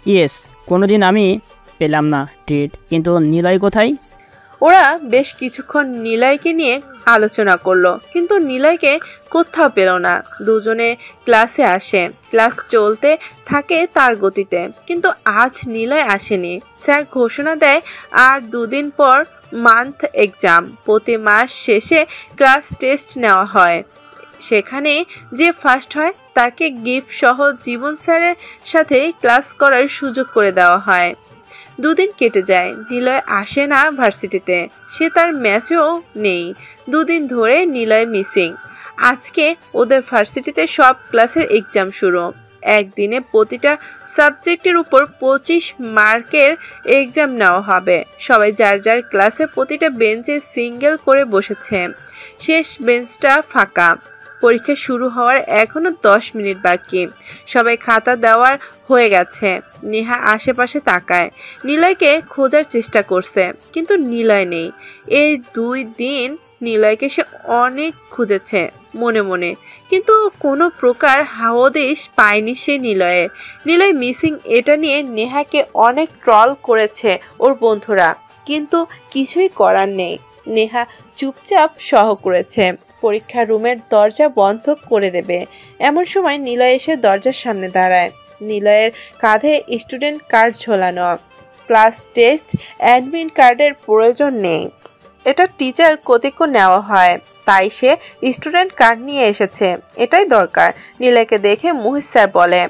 ইয়েস, কোনোদিন আমি পেলাম না ট্রিট, কিন্তু নিলয় কোথায়? ওরা বেশ কিছুক্ষণ নিলয়কে নিয়ে আলোচনা করলো, কিন্তু নিলয়কে কোথাও পেল না। দুজনে ক্লাসে আসে, ক্লাস চলতে থাকে তার গতিতে, কিন্তু আজ নিলয় আসেনি। স্যার ঘোষণা দেয় আর 2 দিন পর মান্থ এক্সাম। প্রতি মাস শেষে ক্লাস টেস্ট নেওয়া হয়, সেখানে যে ফার্স্ট হয় তাকে গিফট সহ জীবন স্যারের সাথে ক্লাস করার সুযোগ করে দেওয়া হয়। 2 দিন কেটে যায়, নিলয় আসে না ভার্সিটিতে, সে তার ম্যাচেও নেই। 2 দিন ধরে নিলয় মিসিং। আজকে ওদের ভার্সিটিতে সব ক্লাসের এক্সাম শুরু। একদিনে প্রতিটা সাবজেক্টের উপর 25 মার্কের এক্সাম নেওয়া হবে। সবাই যার যার ক্লাসে প্রতিটা বেঞ্চে সিঙ্গেল করে বসেছে, শেষ বেঞ্চটা ফাঁকা। পরীক্ষা শুরু হওয়ার এখনো 10 মিনিট বাকি। সবাই খাতা দেওয়ার হয়ে গেছে। নেহা আশেপাশে তাকায়, নিলয়কে খোঁজার চেষ্টা করছে, কিন্তু নিলয় নেই। এই 2 দিন নিলয়কে সে অনেক খুঁজেছে মনে মনে, কিন্তু কোনো প্রকার হাওদেশ পায়নি সে নিলয়ের। নিলয় মিসিং এটা নিয়ে নেহাকে অনেক ট্রল করেছে ওর বন্ধুরা, কিন্তু কিছুই করার নেই। নেহা চুপচাপ সহ করেছে। পরীক্ষা রুমের দরজা বন্ধ করে দেবে এমন সময় নিলয় এসে দরজার সামনে দাঁড়ায়। নিলয়ের কাঁধে স্টুডেন্ট কার্ড ঝোলানো। ক্লাস টেস্ট অ্যাডমিট কার্ডের প্রয়োজন নেই, এটা টিচার কর্তৃক নেওয়া হয়, তাই সে স্টুডেন্ট কার্ড নিয়ে এসেছে, এটাই দরকার। নীলাকে দেখে মুহিত স্যার বলে,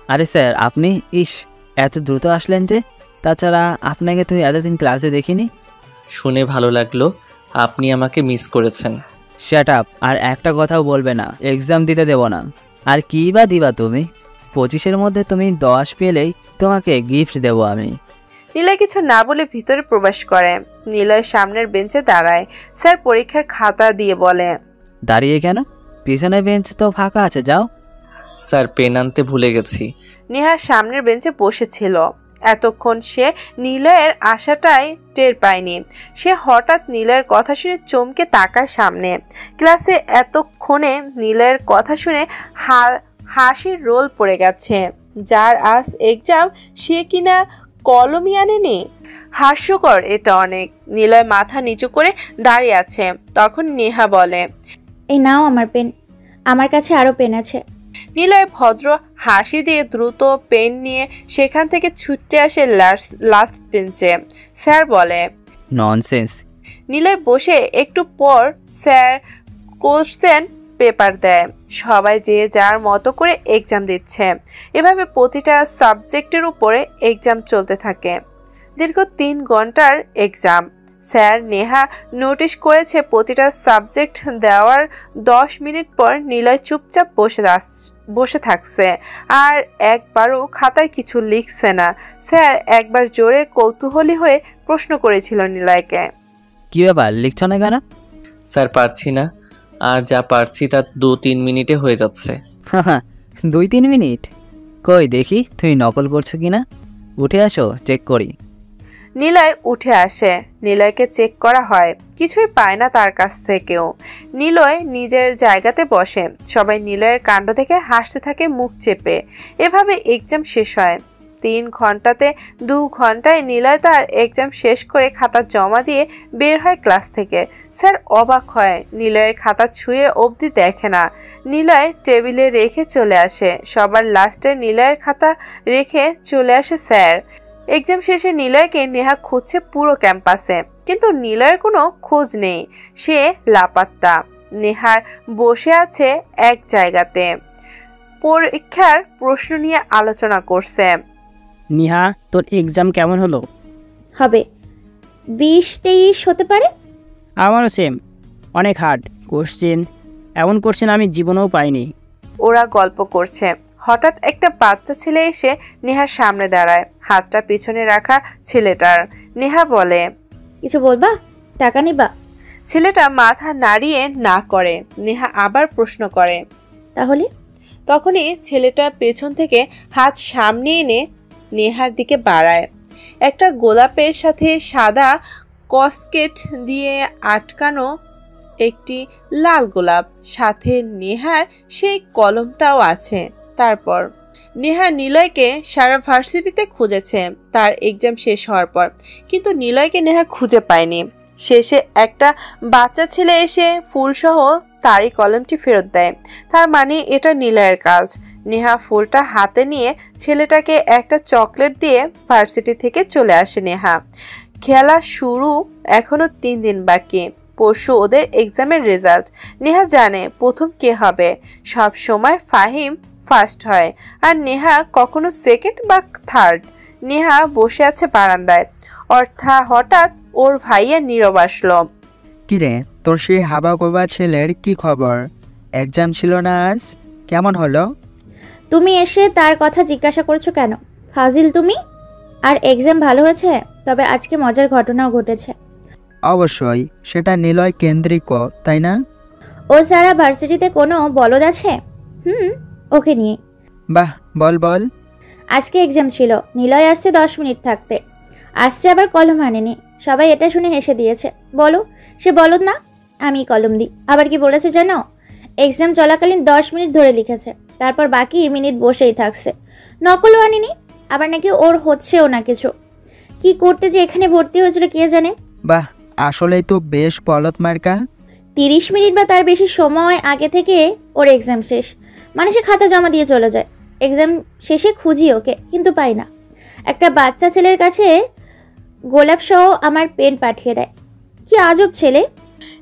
আরে স্যার আপনি এত দ্রুত আসলেন যে? তাছাড়া আপনাকে তো এতদিন ক্লাসে দেখিনি। শুনে ভালো লাগলো আপনি আমাকে মিস করেছেন। শ্যাট আপ, আর একটা কথাও বলবে না, এক্সাম দিতে দেব না। আর কী বা দিবা তুমি? 25-এর মধ্যে তুমি 10 পেলেই তোমাকে গিফট দেবো আমি। নীলয় কিছু না বলে ভিতরে প্রবেশ করে। নীলয় সামনের বেঞ্চে দাঁড়ায়। স্যার পরীক্ষার খাতা দিয়ে বলে, দাঁড়িয়ে কেন? পিছনের বেঞ্চ তো ফাঁকা আছে, যাও। স্যার পেন আনতে ভুলে গেছি। নেহা সামনের বেঞ্চে বসেছিল। এতক্ষণ সে নীলয়ের আশাটাই টের পায়নি। সে হঠাৎ নীলয়ের কথা শুনে চমকে তাকায় সামনে। ক্লাসে এতক্ষণে নীলয়ের কথা শুনে হাসির রোল পড়ে গেছে। যার আজ এক্সাম সে কিনা কলমই আনেনি। হাস্যকর এটা অনেক। নীলয় মাথা নিচু করে দাঁড়িয়ে আছে। তখন নেহা বলে, এই নাও আমার পেন, আমার কাছে আরো পেন আছে। নীলয় ভদ্র হাসি দিয়ে দ্রুত পেন নিয়ে সেখান থেকে ছুটে আসে লাস্ট বেঞ্চে। স্যার বলে, ননসেন্স। নীলয় বসে একটু পর স্যার কোশ্চেন পেপার দেয়। সবাই যে যার মতো করে এক্সাম দিচ্ছে। এভাবে প্রতিটা সাবজেক্টের উপরে এক্সাম চলতে থাকে। দীর্ঘ 3 ঘন্টার এক্সাম। স্যার নেহা নোটিশ করেছে প্রতিটা সাবজেক্ট দেওয়ার 10 মিনিট পর নীলয় চুপচাপ বসে থাকছে আর একবারও খাতায় কিছু লিখছে না। স্যার একবার জোরে কৌতূহলী হয়ে প্রশ্ন করেছিল নীলয়কে, কি ব্যাপার, লিখছ না কেন? স্যার পারছি না, আর যা পারছি তা 2-3 মিনিটে হয়ে যাচ্ছে। 2-3 মিনিট? কই দেখি তুমি নকল করছো কিনা। উঠে আসো, চেক করি। নীলয় উঠে আসে। নীলয়কে চেক করা হয়, কিছুই পায় না তার কাছ থেকেও। নীলয় নিজের জায়গাতে বসে। সবাই নীলয়ের কাণ্ড দেখে হাসতে থাকে মুখ চেপে। এভাবে এক্সাম শেষ হয়। 3 ঘন্টাতে 2 ঘন্টায় নীলয় তার এক্সাম শেষ করে খাতা জমা দিয়ে বের হয় ক্লাস থেকে। স্যার অবাক হয়, নীলয়ের খাতা ছুঁয়ে অবধি দেখে না। নীলয় টেবিলে রেখে চলে আসে। সবার লাস্টে নীলয়ের খাতা রেখে চলে আসে স্যার। এক্সাম শেষে নীলয়কে নেহা খুঁজছে পুরো ক্যাম্পাসে, কিন্তু নীলয়ের কোনো খোঁজ নেই। সে লাপাত্তা। নেহার বসে আছে এক জায়গাতে, পরীক্ষার প্রশ্ন নিয়ে আলোচনা করছে। নিহা, তোর এক্সাম কেমন হলো? হবে 20-23 হতে পারে। আমারও সেম, অনেক হার্ড কোশ্চেন। এমন কোশ্চেন আমি জীবনেও পাইনি। ওরা গল্প করছে। হঠাৎ একটা বাচ্চা ছেলে এসে নেহার সামনে দাঁড়ায়, হাতটা পিছনে রাখা ছেলেটার। নেহা বলে, কিছু বলবা? টাকা নিবা? ছেলেটা মাথা নাড়িয়ে না করে। নেহা আবার প্রশ্ন করে, তাহলে? তখনই ছেলেটা পেছন থেকে হাত সামনে এনে নেহার দিকে বাড়ায়। একটা গোলাপের সাথে সাদা কসকেট দিয়ে আটকানো একটি লাল গোলাপ, সাথে নেহার সেই কলমটাও আছে। তারপর নেহা নীলয়কে সারা ভার্সিটিতে খুঁজেছে তার এক্সাম শেষ হওয়ার পর, কিন্তু নীলয়কে নেহা খুঁজে পায়নি। শেষে একটা বাচ্চা ছেলে এসে ফুলসহ তারই কলমটি ফেরত দেয়। তার মানে এটা নীলয়ের কাজ। নেহা ফুলটা হাতে নিয়ে ছেলেটাকে একটা চকলেট দিয়ে ভার্সিটি থেকে চলে আসে নেহা। খেলা শুরু এখনো 3 দিন বাকি। পরশু ওদের এক্সামের রেজাল্ট। নেহা জানে প্রথম কে হবে। সব সময় ফাহিম ফার্স্ট হয় আর নেহা কখনো সেকেন্ড বা থার্ড। নেহা বসে আছে বারান্দায়। হঠাৎ ওর ভাইয়া নীরব আসলো। কিরে, তোর সেই হাবা গোবা ছেলের কি খবর? এক্সাম ছিল না আজ, কেমন হলো? তুমি এসে তার কথা জিজ্ঞাসা করছো কেন? ফাজিল তুমি। আর এক্সাম ভালো হয়েছে, তবে আজকে মজার ঘটনাও ঘটেছে। অবশ্যই, সেটা নিলয় কেন্দ্রিক, তাই না? ও সারা ভার্সিটিতে কোনো বলদ আছে? ওকে নিয়ে। বাহ, বল বল। আজকে এক্সাম ছিল, নিলয় আসছে 10 মিনিট থাকতে। আসছে আবার কলম আনেনি। সবাই এটা শুনে হেসে দিয়েছে। বলো, সে বলদ না? আমি কলম দিই। আবার কি বলেছে জানো? এক্সাম চলাকালীন 10 মিনিট ধরে লিখেছে, তারপর বাকি মিনিট বসেই থাকছে। নকলও আনেনি। আবার নাকি ওর হচ্ছেও না কিছু। কি করতে যে এখানে ভর্তি হয়েছিল কে জানে। বাহ, আসলেই তো বেশ বলদ মার্কা। 30 মিনিট বা তার বেশি সময় আগে থেকে ওর এক্সাম শেষ। মানে সে খাতা জমা দিয়ে চলে যায়। এক্সাম শেষে খুঁজি ওকে, কিন্তু পাই না। একটা বাচ্চা ছেলের কাছে গোলাপ সহ আমার পেন পাঠিয়ে দেয়। কি আজব ছেলে।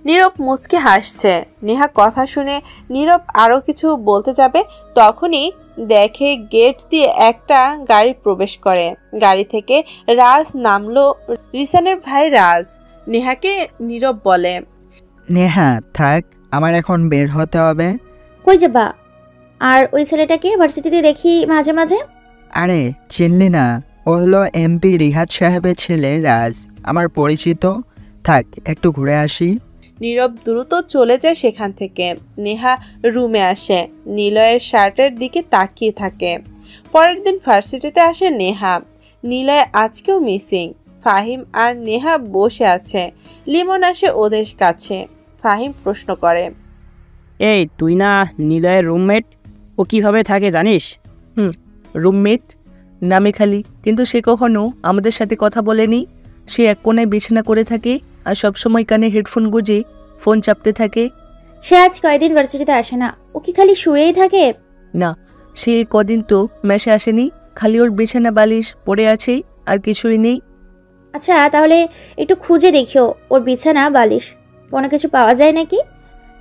নীরব মুচকে হাসছে। নেহা কথা শুনে নীরব আরো কিছু বলতে যাবে, তখনই দেখে গেট দিয়ে একটা গাড়ি প্রবেশ করে। গাড়ি থেকে রাজ নামলো। রিসানের ভাই রাজ। নেহাকে নীরব বলে, নেহা থাক, আমার এখন বের হতে হবে। কই যাবা? আর ওই ছেলেটাকে ভার্সিটিতে দেখি মাঝে মাঝে। আরে চিনলি না? ও হলো এমপি রিহাদ সাহেবের ছেলে রাজ, আমার পরিচিত। থাক একটু ঘুরে আসি। নীরব দ্রুত চলে যায় সেখান থেকে। নেহা রুমে আসে, নিলয়ের শার্টের দিকে তাকিয়ে থাকে। পরের দিন ভার্সিটিতে আসে নেহা। নিলয় আজকেও মিসিং। ফাহিম আর নেহা বসে আছে। লিমন আসে ওদের কাছে। ফাহিম প্রশ্ন করে, এই তুই না নিলয়ের রুমমেট? ও কিভাবে থাকে জানিস? রুমমেট নামে খালি, কিন্তু সে কখনো আমাদের সাথে কথা বলেনি। সে এক কোণায় বিছানা করে থাকে আর সবসময় কানে হেডফোন গুঁজে ফোন চাপতে থাকে। সে আজ কয়দিন ভার্সিটিতে আসে না? ও কি খালি শুয়েই থাকে? না, সে কদিন তো মেসে আসেনি, খালি ওর বিছানা বালিশ পড়ে আছে, আর কিছুই নেই। আচ্ছা তাহলে একটু খুঁজে দেখিও ওর বিছানা বালিশ, কোনো কিছু পাওয়া যায় নাকি?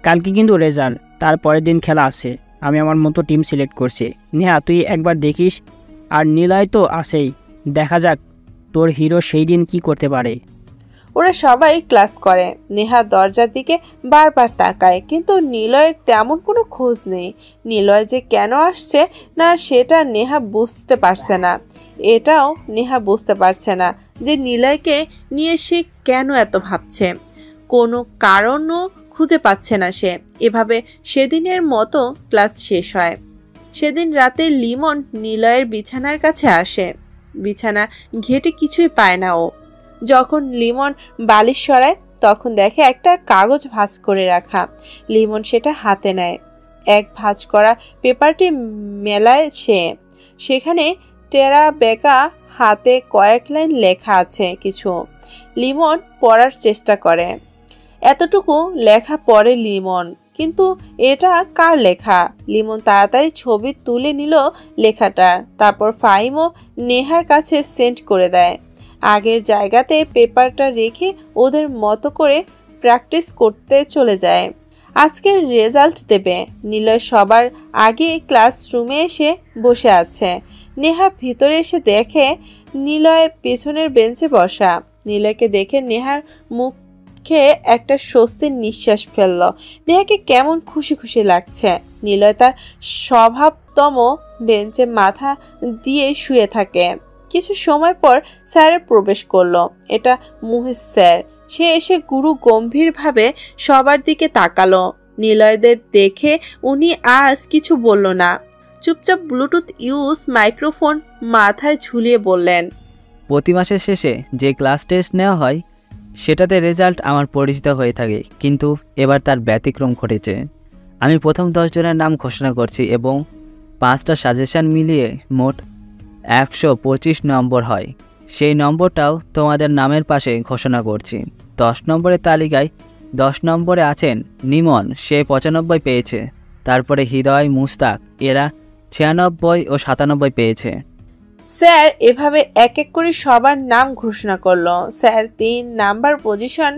কালকে কিন্তু রেজাল্ট, তার পরের দিন খেলা আছে। আমি আমার মতো টিম সিলেক্ট করছি। নেহা তুই একবার দেখিস। আর নিলয় তো আছেই, দেখা যাক তোর হিরো সেই দিন কি করতে পারে। ওরা সবাই ক্লাস করে। নেহা দরজার দিকে বারবার তাকায়, কিন্তু নিলয়ের তেমন কোনো খোঁজ নেই। নিলয় যে কেন আসছে না সেটা নেহা বুঝতে পারছে না। এটাও নেহা বুঝতে পারছে না যে নিলয়কে নিয়ে সে কেন এত ভাবছে। কোনো কারণও খুঁজে পাচ্ছে না সে। এভাবে সেদিনের মতো ক্লাস শেষ হয়। সেদিন রাতে লিমন নিলয়ের বিছানার কাছে আসে। বিছানা ঘেটে কিছুই পায় না ও। যখন লিমন বালিশ সরায় তখন দেখে একটা কাগজ ভাঁজ করে রাখা। লিমন সেটা হাতে নেয়। এক ভাঁজ করা পেপারটি মেলায় সে। সেখানে টেরা বেঁকা হাতে কয়েক লাইন লেখা আছে কিছু। লিমন পড়ার চেষ্টা করে। এতটুকু লেখা পড়ে লিমন, কিন্তু এটা কার লেখা? লিমন তাড়াতাড়ি ছবি তুলে নিল লেখাটা। তারপর ফাহিম ও নেহার কাছে সেন্ড করে দেয়। আগের জায়গাতে পেপারটা রেখে ওদের মতো করে প্র্যাকটিস করতে চলে যায়। আজকের রেজাল্ট দেবে। নিলয় সবার আগে ক্লাসরুমে এসে বসে আছে। নেহা ভিতরে এসে দেখে নিলয় পেছনের বেঞ্চে বসা। নিলয়কে দেখে নেহার মুখে একটা স্বস্তির নিঃশ্বাস ফেলল। নেহাকে কেমন খুশি খুশি লাগছে। নিলয় তার স্বভাবতম বেঞ্চে মাথা দিয়ে শুয়ে থাকে। কিছু সময় পর স্যারের প্রবেশ করলো। এটা মুহিত স্যার। সে এসে গুরু গম্ভীরভাবে সবার দিকে তাকালো। নিলয়দের দেখে উনি আজ কিছু বলল না, চুপচাপ ব্লুটুথ ইউজ মাইক্রোফোন মাথায় ঝুলিয়ে বললেন, প্রতি মাসের শেষে যে ক্লাস টেস্ট নেওয়া হয় সেটাতে রেজাল্ট আমার পরিচিত হয়ে থাকে, কিন্তু এবার তার ব্যতিক্রম ঘটেছে। আমি প্রথম 10 জনের নাম ঘোষণা করছি এবং 5টা সাজেশন মিলিয়ে মোট 125 নম্বর হয়। সেই নম্বরটাও তোমাদের নামের পাশে ঘোষণা করছি। 10 নম্বরের তালিকায় 10 নম্বরে আছেন নিমন, সে 95 পেয়েছে। তারপরে হৃদয়, মুস্তাক, এরা 96 ও 97 পেয়েছে। স্যার এভাবে এক এক করে সবার নাম ঘোষণা করলো। স্যার 3 নাম্বার পজিশন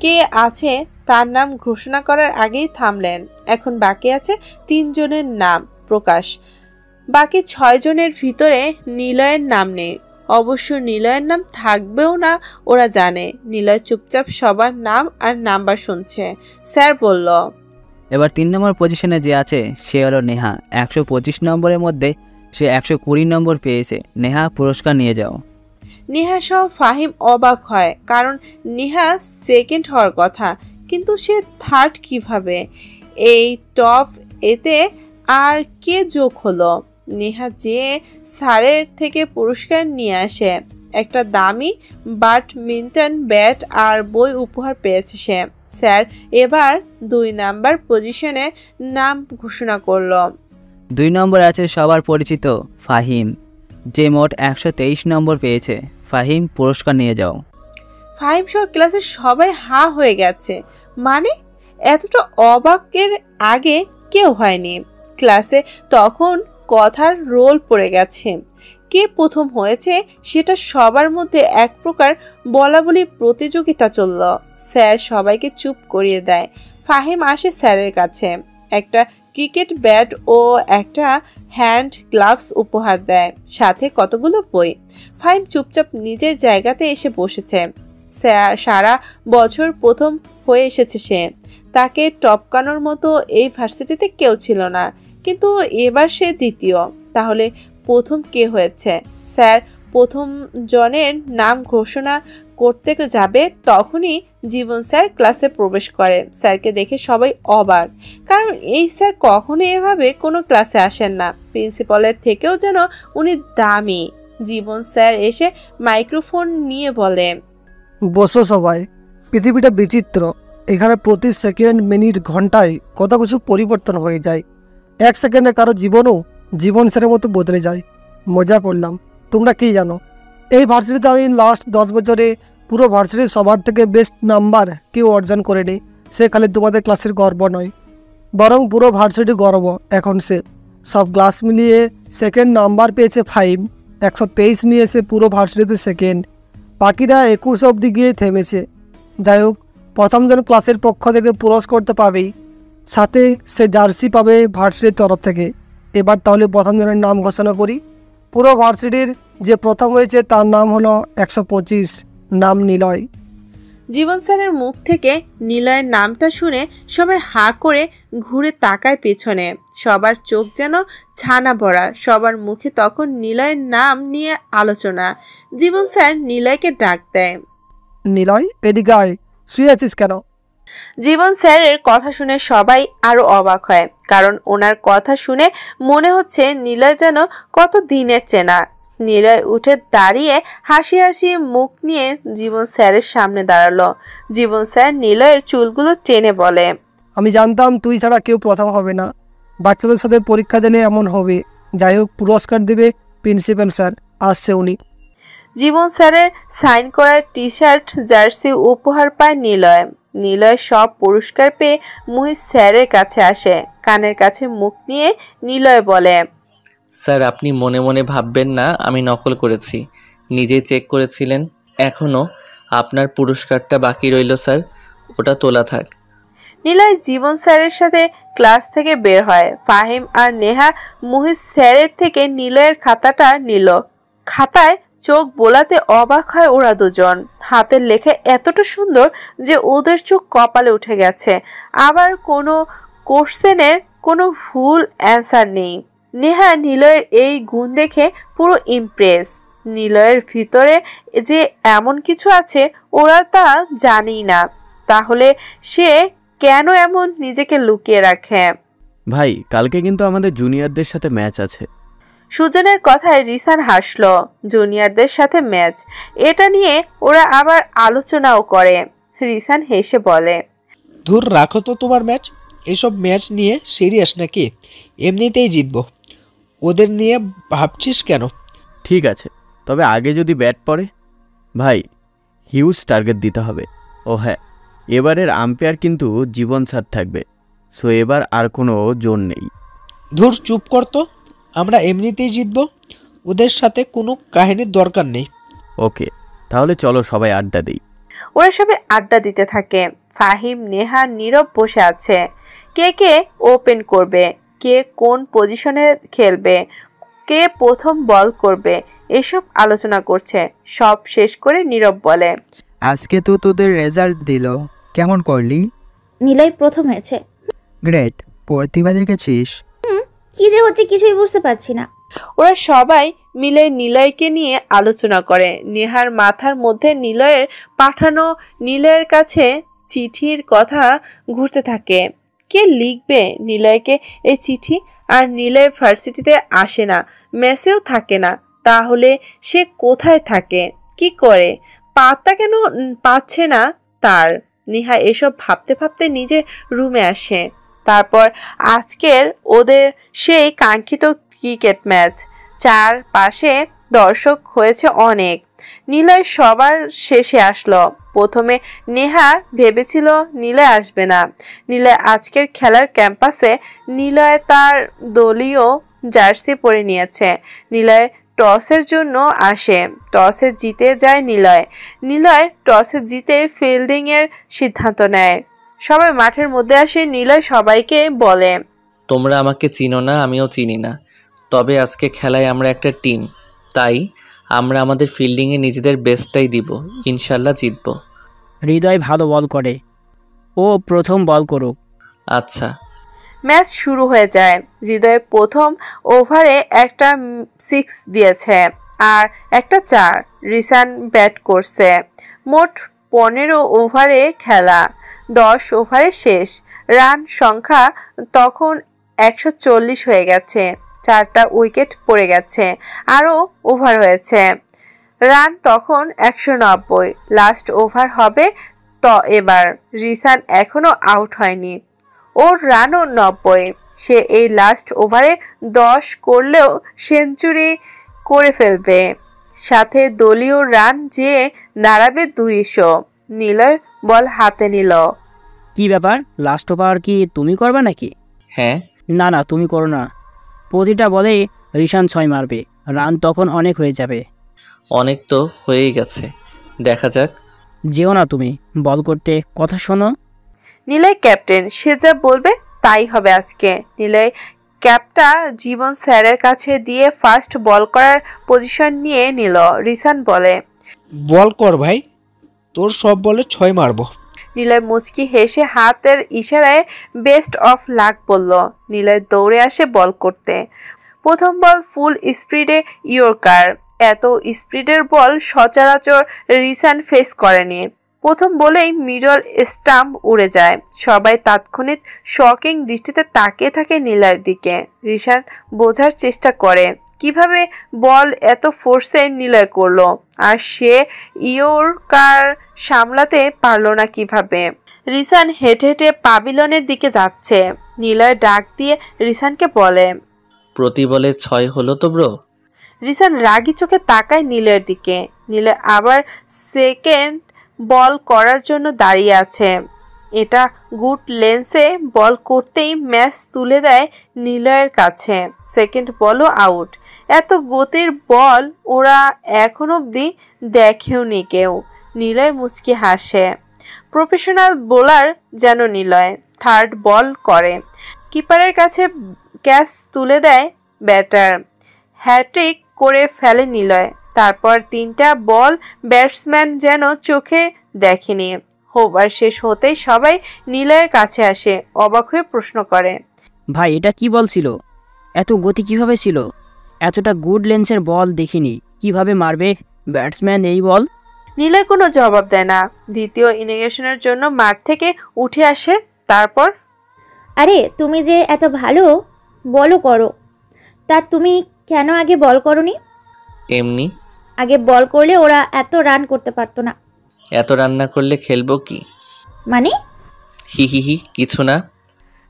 কে আছে তার নাম ঘোষণা করার আগেই থামলেন। এখন বাকি আছে 3 জনের নাম প্রকাশ। বাকি 6 জনের ভিতরে নিলয়ের নাম নেই। অবশ্য নিলয়ের নাম থাকবেও না ওরা জানে। নিলয় চুপচাপ সবার নাম আর নাম্বার শুনছে। স্যার বলল, এবার 3 নম্বর পজিশনে যে আছে সে হলো নেহা। 125 নম্বরের মধ্যে সে 120 নম্বর পেয়েছে। নেহা, পুরস্কার নিয়ে যাও। নেহা সহ ফাহিম অবাক হয়, কারণ নেহা সেকেন্ড হওয়ার কথা, কিন্তু সে থার্ড কিভাবে? এই টপ এতে আর কে যোগ হলো? নেহা যে স্যারের থেকে পুরস্কার নিয়ে আসে। একটা দামি ব্যাডমিন্টন ব্যাট আর বই উপহার পেয়েছে সে। স্যার এবার 2 নাম্বার পজিশনের নাম ঘোষণা করলো। 2 নম্বরে আছে সবার পরিচিত ফাহিম, যে মোট 123 নম্বর পেয়েছে। ফাহিম, পুরস্কার নিয়ে যাও। ফাহিম সহ ক্লাসের সবাই হা হয়ে গেছে। মানে এতটা অবাকের আগে কেউ হয়নি ক্লাসে। তখন কথার রোল পড়ে গেছে। কে প্রথম হয়েছে সেটা সবার মধ্যে এক প্রকার বলাবলি প্রতিযোগিতা চলল। স্যার সবাইকে চুপ করিয়ে দেয়। ফাহিম আসে স্যারের কাছে, একটা ক্রিকেট ব্যাট ও একটা হ্যান্ড গ্লাভস উপহার দেয়, সাথে কতগুলো বই। ফাহিম চুপচাপ নিজের জায়গাতে এসে বসেছে। সারা বছর প্রথম হয়ে এসেছে সে। তাকে টপকানোর মতো এই ভার্সিটিতে কেউ ছিল না, কিন্তু এবার সে দ্বিতীয়। তাহলে প্রথম কে হয়েছে? স্যার প্রথম জনের নাম ঘোষণা করতে যাবে তখনই জীবন স্যার ক্লাসে প্রবেশ করে। স্যারকে দেখে সবাই অবাক, কারণ এই স্যার কখনো এভাবে কোনো ক্লাসে আসেন না। প্রিন্সিপালের থেকেও যেন উনি দামি। জীবন স্যার এসে মাইক্রোফোন নিয়ে বলে, বসো সবাই। পৃথিবীটা বিচিত্র, এখানে প্রতি সেকেন্ড মিনিট ঘন্টায় কত কিছু পরিবর্তন হয়ে যায়। এক সেকেন্ডে কারো জীবনও জীবন স্যারের মতো বদলে যায়। মজা করলাম। তোমরা কি জানো, এই ভার্সিটিতে আমি লাস্ট 10 বছরে পুরো ভার্সিটির সবার থেকে বেস্ট নাম্বার কেউ অর্জন করেনি। সে খালি তোমাদের ক্লাসের গর্ব নয়, বরং পুরো ভার্সিটির গর্ব। এখন সে সব ক্লাস মিলিয়ে সেকেন্ড নাম্বার পেয়েছে 5। 123 নিয়ে সে পুরো ভার্সিটিতে সেকেন্ড। বাকিরা 21 অবধি গিয়ে থেমেছে। যাই হোক, প্রথমজন ক্লাসের পক্ষ থেকে পুরস্কার তো পাবেই, সাথে সে জার্সি পাবে ভার্সিটির তরফ থেকে। এবার তাহলে প্রথমজনের নাম ঘোষণা করি। পুরো ভার্সিটির যে প্রথম হয়েছে তার নাম হলো 125, নাম নিলয়। জীবন স্যারের মুখ থেকে নিলয়ের নামটা শুনে সবাই হাঁ করে ঘুরে তাকায় পেছনে। সবার চোখ যেন ছানা ভরা। সবার মুখে তখন নিলয়ের নাম নিয়ে আলোচনা। জীবন স্যার নিলয়কে ডাক দেয়, নিলয় এদিকে আয়, শুয়ে আছিস কেন? জীবন স্যারের কথা শুনে সবাই আরো অবাক হয়, কারণ ওনার কথা শুনে মনে হচ্ছে নিলয় যেন কত দিনের চেনা। নিলয় উঠে দাঁড়িয়ে হাসি হাসি মুখ নিয়ে জীবন স্যারের সামনে দাঁড়ালো। জীবন স্যার নিলয়ের চুলগুলো টেনে বলে, আমি জানতাম তুই ছাড়া কেউ প্রথম হবে না। বাচ্চাদের সাথে পরীক্ষা দিলে এমন হবে। যাই হোক, পুরস্কার দেবে প্রিন্সিপাল স্যার, আসছে উনি। জীবন স্যারের সাইন করার টি শার্ট জার্সি উপহার পায় নিলয়। নিলয় সব পুরস্কার পেয়ে মুহিত স্যারের কাছে আসে। কানের কাছে মুখ নিয়ে নিলয় বলে, স্যার আপনি মনে মনে ভাববেন না আমি নকল করেছি, নিজে চেক করেছিলেন। এখনও আপনার পুরস্কারটা বাকি রইল স্যার, ওটা তোলা থাক। নিলয় জীবন স্যারের সাথে ক্লাস থেকে বের হয়। ফাহিম আর নেহা মুহিত স্যারের থেকে নিলয়ের খাতাটা নিল। খাতায় চোখ বোলাতে অবাক হয় ওরা দুজন। হাতের লেখা এতটা সুন্দর যে ওদের চোখ কপালে উঠে গেছে। আবার কোনো কোশ্চেনের কোনো ভুল অ্যান্সার নেই। নেহা নিলয়ের এই গুণ দেখে পুরো ইমপ্রেস। নিলয়ের ভিতরে যে এমন কিছু আছে ওরা তা জানেই না, তাহলে সে কেন এমন নিজেকে লুকিয়ে রাখে? ভাই, কালকে কিন্তু আমাদের জুনিয়রদের সাথে ম্যাচ আছে। সুজনের কথায় রিসান হাসলো। জুনিয়রদের সাথে ম্যাচ, এটা নিয়ে ওরা আবার আলোচনাও করে। রিসান হেসে বলে, ধুর রাখো তো তোমার ম্যাচ। এসব ম্যাচ নিয়ে সিরিয়াস নাকি? এমনিতেই জিতবো, ওদের নিয়ে ভাবছিস কেন? ঠিক আছে, তবে আগে যদি ব্যাট পড়ে ভাই হিউজ টার্গেট দিতে হবে। ও হ্যাঁ, এবারের আম্পায়ার কিন্তু জীবন স্যার থাকবে, সো এবার আর কোনো জোর নেই। ধুর চুপ কর তো, আমরা এমনিতেই জিতবো, ওদের সাথে কোনো কাহিনীর দরকার নেই। ওকে, তাহলে চলো সবাই আড্ডা দিই। ওরা সবাই আড্ডা দিতে থাকে। ফাহিম নেহা নীরব বসে আছে। কে কে ওপেন করবে, কে কোন পজিশনে খেলবে, কে প্রথম বল করবে, এসব আলোচনা করছে। সব শেষ করে নীরব বলে, আজকে তো তোদের রেজাল্ট দিল, কেমন করলি? নিলয় প্রথম হয়েছে। গ্রেট, প্রতিভা দেখেছিস? কি যে হচ্ছে কিছুই বুঝতে পারছি না। ওরা সবাই মিলে নিলয়কে নিয়ে আলোচনা করে। নেহার মাথার মধ্যে নিলয়ের পাঠানো নিলয়ের কাছে চিঠির কথা ঘুরতে থাকে। কে লিখবে নিলয়কে এই চিঠি? আর নিলয় ভার্সিটিতে আসে না, মেসেও থাকে না, তাহলে সে কোথায় থাকে, কি করে? পাত্তা কেন পাচ্ছে না তার? নেহা এসব ভাবতে ভাবতে নিজের রুমে আসে। তারপর আজকের ওদের সেই কাঙ্ক্ষিত ক্রিকেট ম্যাচ। চারপাশে দর্শক হয়েছে অনেক। নিলয় সবার শেষে আসলো। প্রথমে নেহা ভেবেছিল নিলয় আসবে না। নিলয় আজকের খেলার ক্যাম্পাসে নিলয় তার দলীয় জার্সি পরে নিয়েছে। নিলয় টসের জন্য আসে। টসে জিতে যায় নিলয়। নিলয় টসে জিতে ফিল্ডিং এর সিদ্ধান্ত নেয়। সবাই মাঠের মধ্যে আসে। নিলয় সবাইকে বলে, তোমরা আমাকে চিনো না, আমিও চিনি না, তবে আজকে খেলায় আমরা একটা টিম, তাই আমরা আমাদের ফিল্ডিংয়ে নিজেদের বেস্টটাই দিব, ইনশাল্লাহ জিতব। হৃদয় ভালো বল করে, ও প্রথম বল করুক। আচ্ছা। ম্যাচ শুরু হয়ে যায়। হৃদয় প্রথম ওভারে একটা 6 দিয়েছে আর একটা 4। রিসান ব্যাট করছে। মোট 15 ওভারে খেলা। 10 ওভারে শেষ। রান সংখ্যা তখন 140 হয়ে গেছে। 4টা উইকেট পড়ে গেছে, আরও ওভার হয়েছে। রান তখন 190। লাস্ট ওভার হবে। তো এবার রিসান এখনো আউট হয়নি। ওর রানও 90। সে এই লাস্ট ওভারে 10 করলেও সেঞ্চুরি করে ফেলবে। সাথে দলীয় রান যে দাঁড়াবে 200। নিলয় বল হাতে নিল। কি ব্যাপার, লাস্ট ওভার কি তুমি করবে নাকি? হ্যাঁ। না না, তুমি করো না। প্রতিটা বলেই রিশান 6 মারবে। রান তখন অনেক হয়ে যাবে। অনেক তো হয়েই গেছে, দেখা যাক। যেও না তুমি, বল করতে, কথা শোনো। নিলয় ক্যাপ্টেন, সে যা বলবে তাই হবে আজকে। নিলয় ক্যাপটা জীবন স্যারের কাছে দিয়ে ফার্স্ট বল করার পজিশন নিয়ে নিল। রিসান বলে, বল কর ভাই, তোর সব বলে 6 মারবো। নিলয় মুচকি হেসে হাতের ইশারায় বেস্ট অফ লাক বলল। নিলয় দৌড়ে আসে বল করতে। প্রথম বল ফুল স্পিডে ইয়র্কার। এত স্পিডের বল সচরাচর রিসান ফেস করেনি। প্রথম বলেই মিডল স্টাম্প উড়ে যায়। সবাই তাৎক্ষণিক শকিং দৃষ্টিতে তাকিয়ে থাকে নিলয়ের দিকে। রিসান বোঝার চেষ্টা করে কিভাবে বল এত ফোর্সে নিলয় করলো, আর সে ইয়র্কার সামলাতে পারলো না কিভাবে। রিসান হেঁটে হেঁটে পাবিলনের দিকে যাচ্ছে। নিলয় ডাক দিয়ে রিসানকে বলে, প্রতি বলে 6 হলো তো ব্রো? রিসান রাগি চোখে তাকায় নিলয়ের দিকে। নিলয় আবার সেকেন্ড বল করার জন্য দাঁড়িয়ে আছে। এটা গুড লেন্সে বল করতেই ম্যাচ তুলে দেয় নিলয়ের কাছে। সেকেন্ড বলও আউট। এত গতির বল ওরা এখন অবধি দেখেওনি কেউ। নিলয় মুচকি হাসে। প্রফেশনাল বোলার যেন নিলয়। থার্ড বল করে, কিপারের কাছে ক্যাচ তুলে দেয় ব্যাটার। হ্যাট্রিক করে ফেলে নিলয়। তারপর 3টা বল ব্যাটসম্যান যেন চোখে দেখেনি। ওভার শেষ হতেই সবাই নিলয়ের কাছে আসে, অবাক হয়ে প্রশ্ন করে, ভাই এটা কি বল ছিল? এত গতি কিভাবে ছিল? এতটা গুড লেন্সের বল দেখিনি, কিভাবে মারবে ব্যাটসম্যান এই বল? নিলয় কোনো জবাব দেয় না। দ্বিতীয় ইনিংসের জন্য মাঠ থেকে উঠে আসে। তারপর, আরে তুমি যে এত ভালো বলও করো, তা তুমি কেন আগে বল করনি? এমনি। আগে বল করলে ওরা এত রান করতে পারতো না। এত রান না করলে খেলবো কি? মানে? হি হি হি, কিছু না।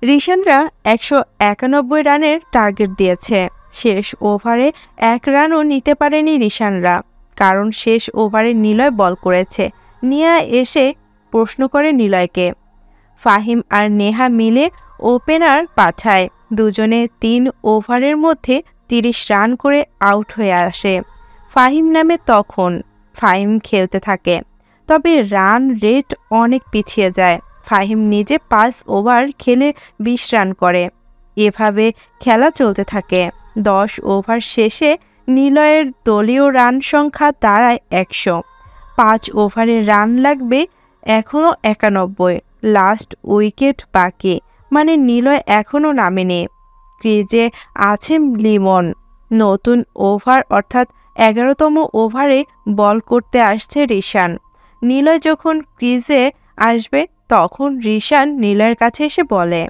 রিশানরা 191 রানের টার্গেট দিয়েছে। শেষ ওভারে 1 রানও নিতে পারেনি রিশানরা, কারণ শেষ ওভারে নিলয় বল করেছে। নিয়া এসে প্রশ্ন করে নিলয়কে। ফাহিম আর নেহা মিলে ওপেনার পাঠায়। দুজনে 3 ওভারের মধ্যে 30 রান করে আউট হয়ে আসে। ফাহিম নামে তখন। ফাহিম খেলতে থাকে, তবে রান রেট অনেক পিছিয়ে যায়। ফাহিম নিজে 5 ওভার খেলে 20 রান করে। এভাবে খেলা চলতে থাকে। 10 ওভার শেষে নিলয়ের দলীয় রান সংখ্যা দাঁড়ায় 100। 5 ওভারে রান লাগবে এখনও 91। লাস্ট উইকেট বাকি, মানে নিলয় এখনও নামেনি। ক্রিজে আছে লিমন। নতুন ওভার অর্থাৎ 11তম ওভারে বল করতে আসছে রিশান। নিলয় যখন ক্রিজে আসবে তখন রিশান নিলয়ের কাছে এসে বলে,